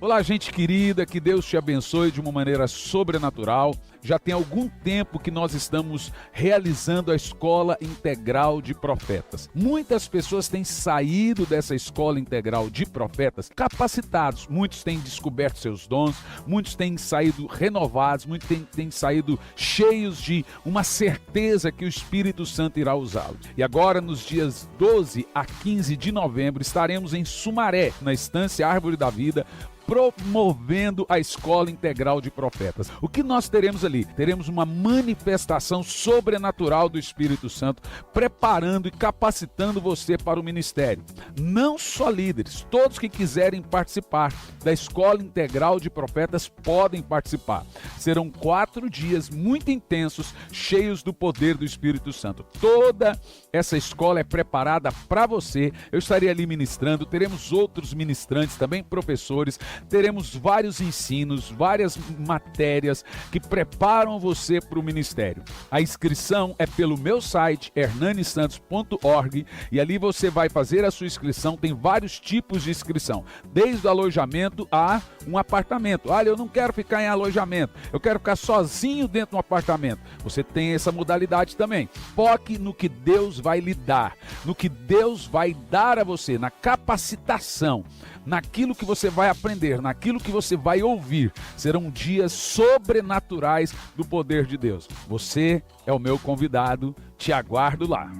Olá, gente querida, que Deus te abençoe de uma maneira sobrenatural. Já tem algum tempo que nós estamos realizando a Escola Integral de Profetas. Muitas pessoas têm saído dessa Escola Integral de Profetas capacitados. Muitos têm descoberto seus dons, muitos têm saído renovados, muitos têm saído cheios de uma certeza que o Espírito Santo irá usá-lo. E agora, nos dias 12 a 15 de novembro, estaremos em Sumaré, na Estância Árvore da Vida, promovendo a Escola Integral de Profetas. O que nós teremos ali? Teremos uma manifestação sobrenatural do Espírito Santo, preparando e capacitando você para o ministério. Não só líderes, todos que quiserem participar da Escola Integral de Profetas podem participar. Serão 4 dias muito intensos, cheios do poder do Espírito Santo. Toda essa escola é preparada para você. Eu estarei ali ministrando, teremos outros ministrantes, também professores. Teremos vários ensinos, várias matérias que preparam você para o ministério. A inscrição é pelo meu site, hernanisantos.org, e ali você vai fazer a sua inscrição. Tem vários tipos de inscrição, desde o alojamento a um apartamento. Olha, eu não quero ficar em alojamento, eu quero ficar sozinho dentro de um apartamento. Você tem essa modalidade também. Foque no que Deus vai lhe dar, no que Deus vai dar a você, na capacitação, naquilo que você vai aprender, naquilo que você vai ouvir. Serão dias sobrenaturais do poder de Deus. Você é o meu convidado, te aguardo lá.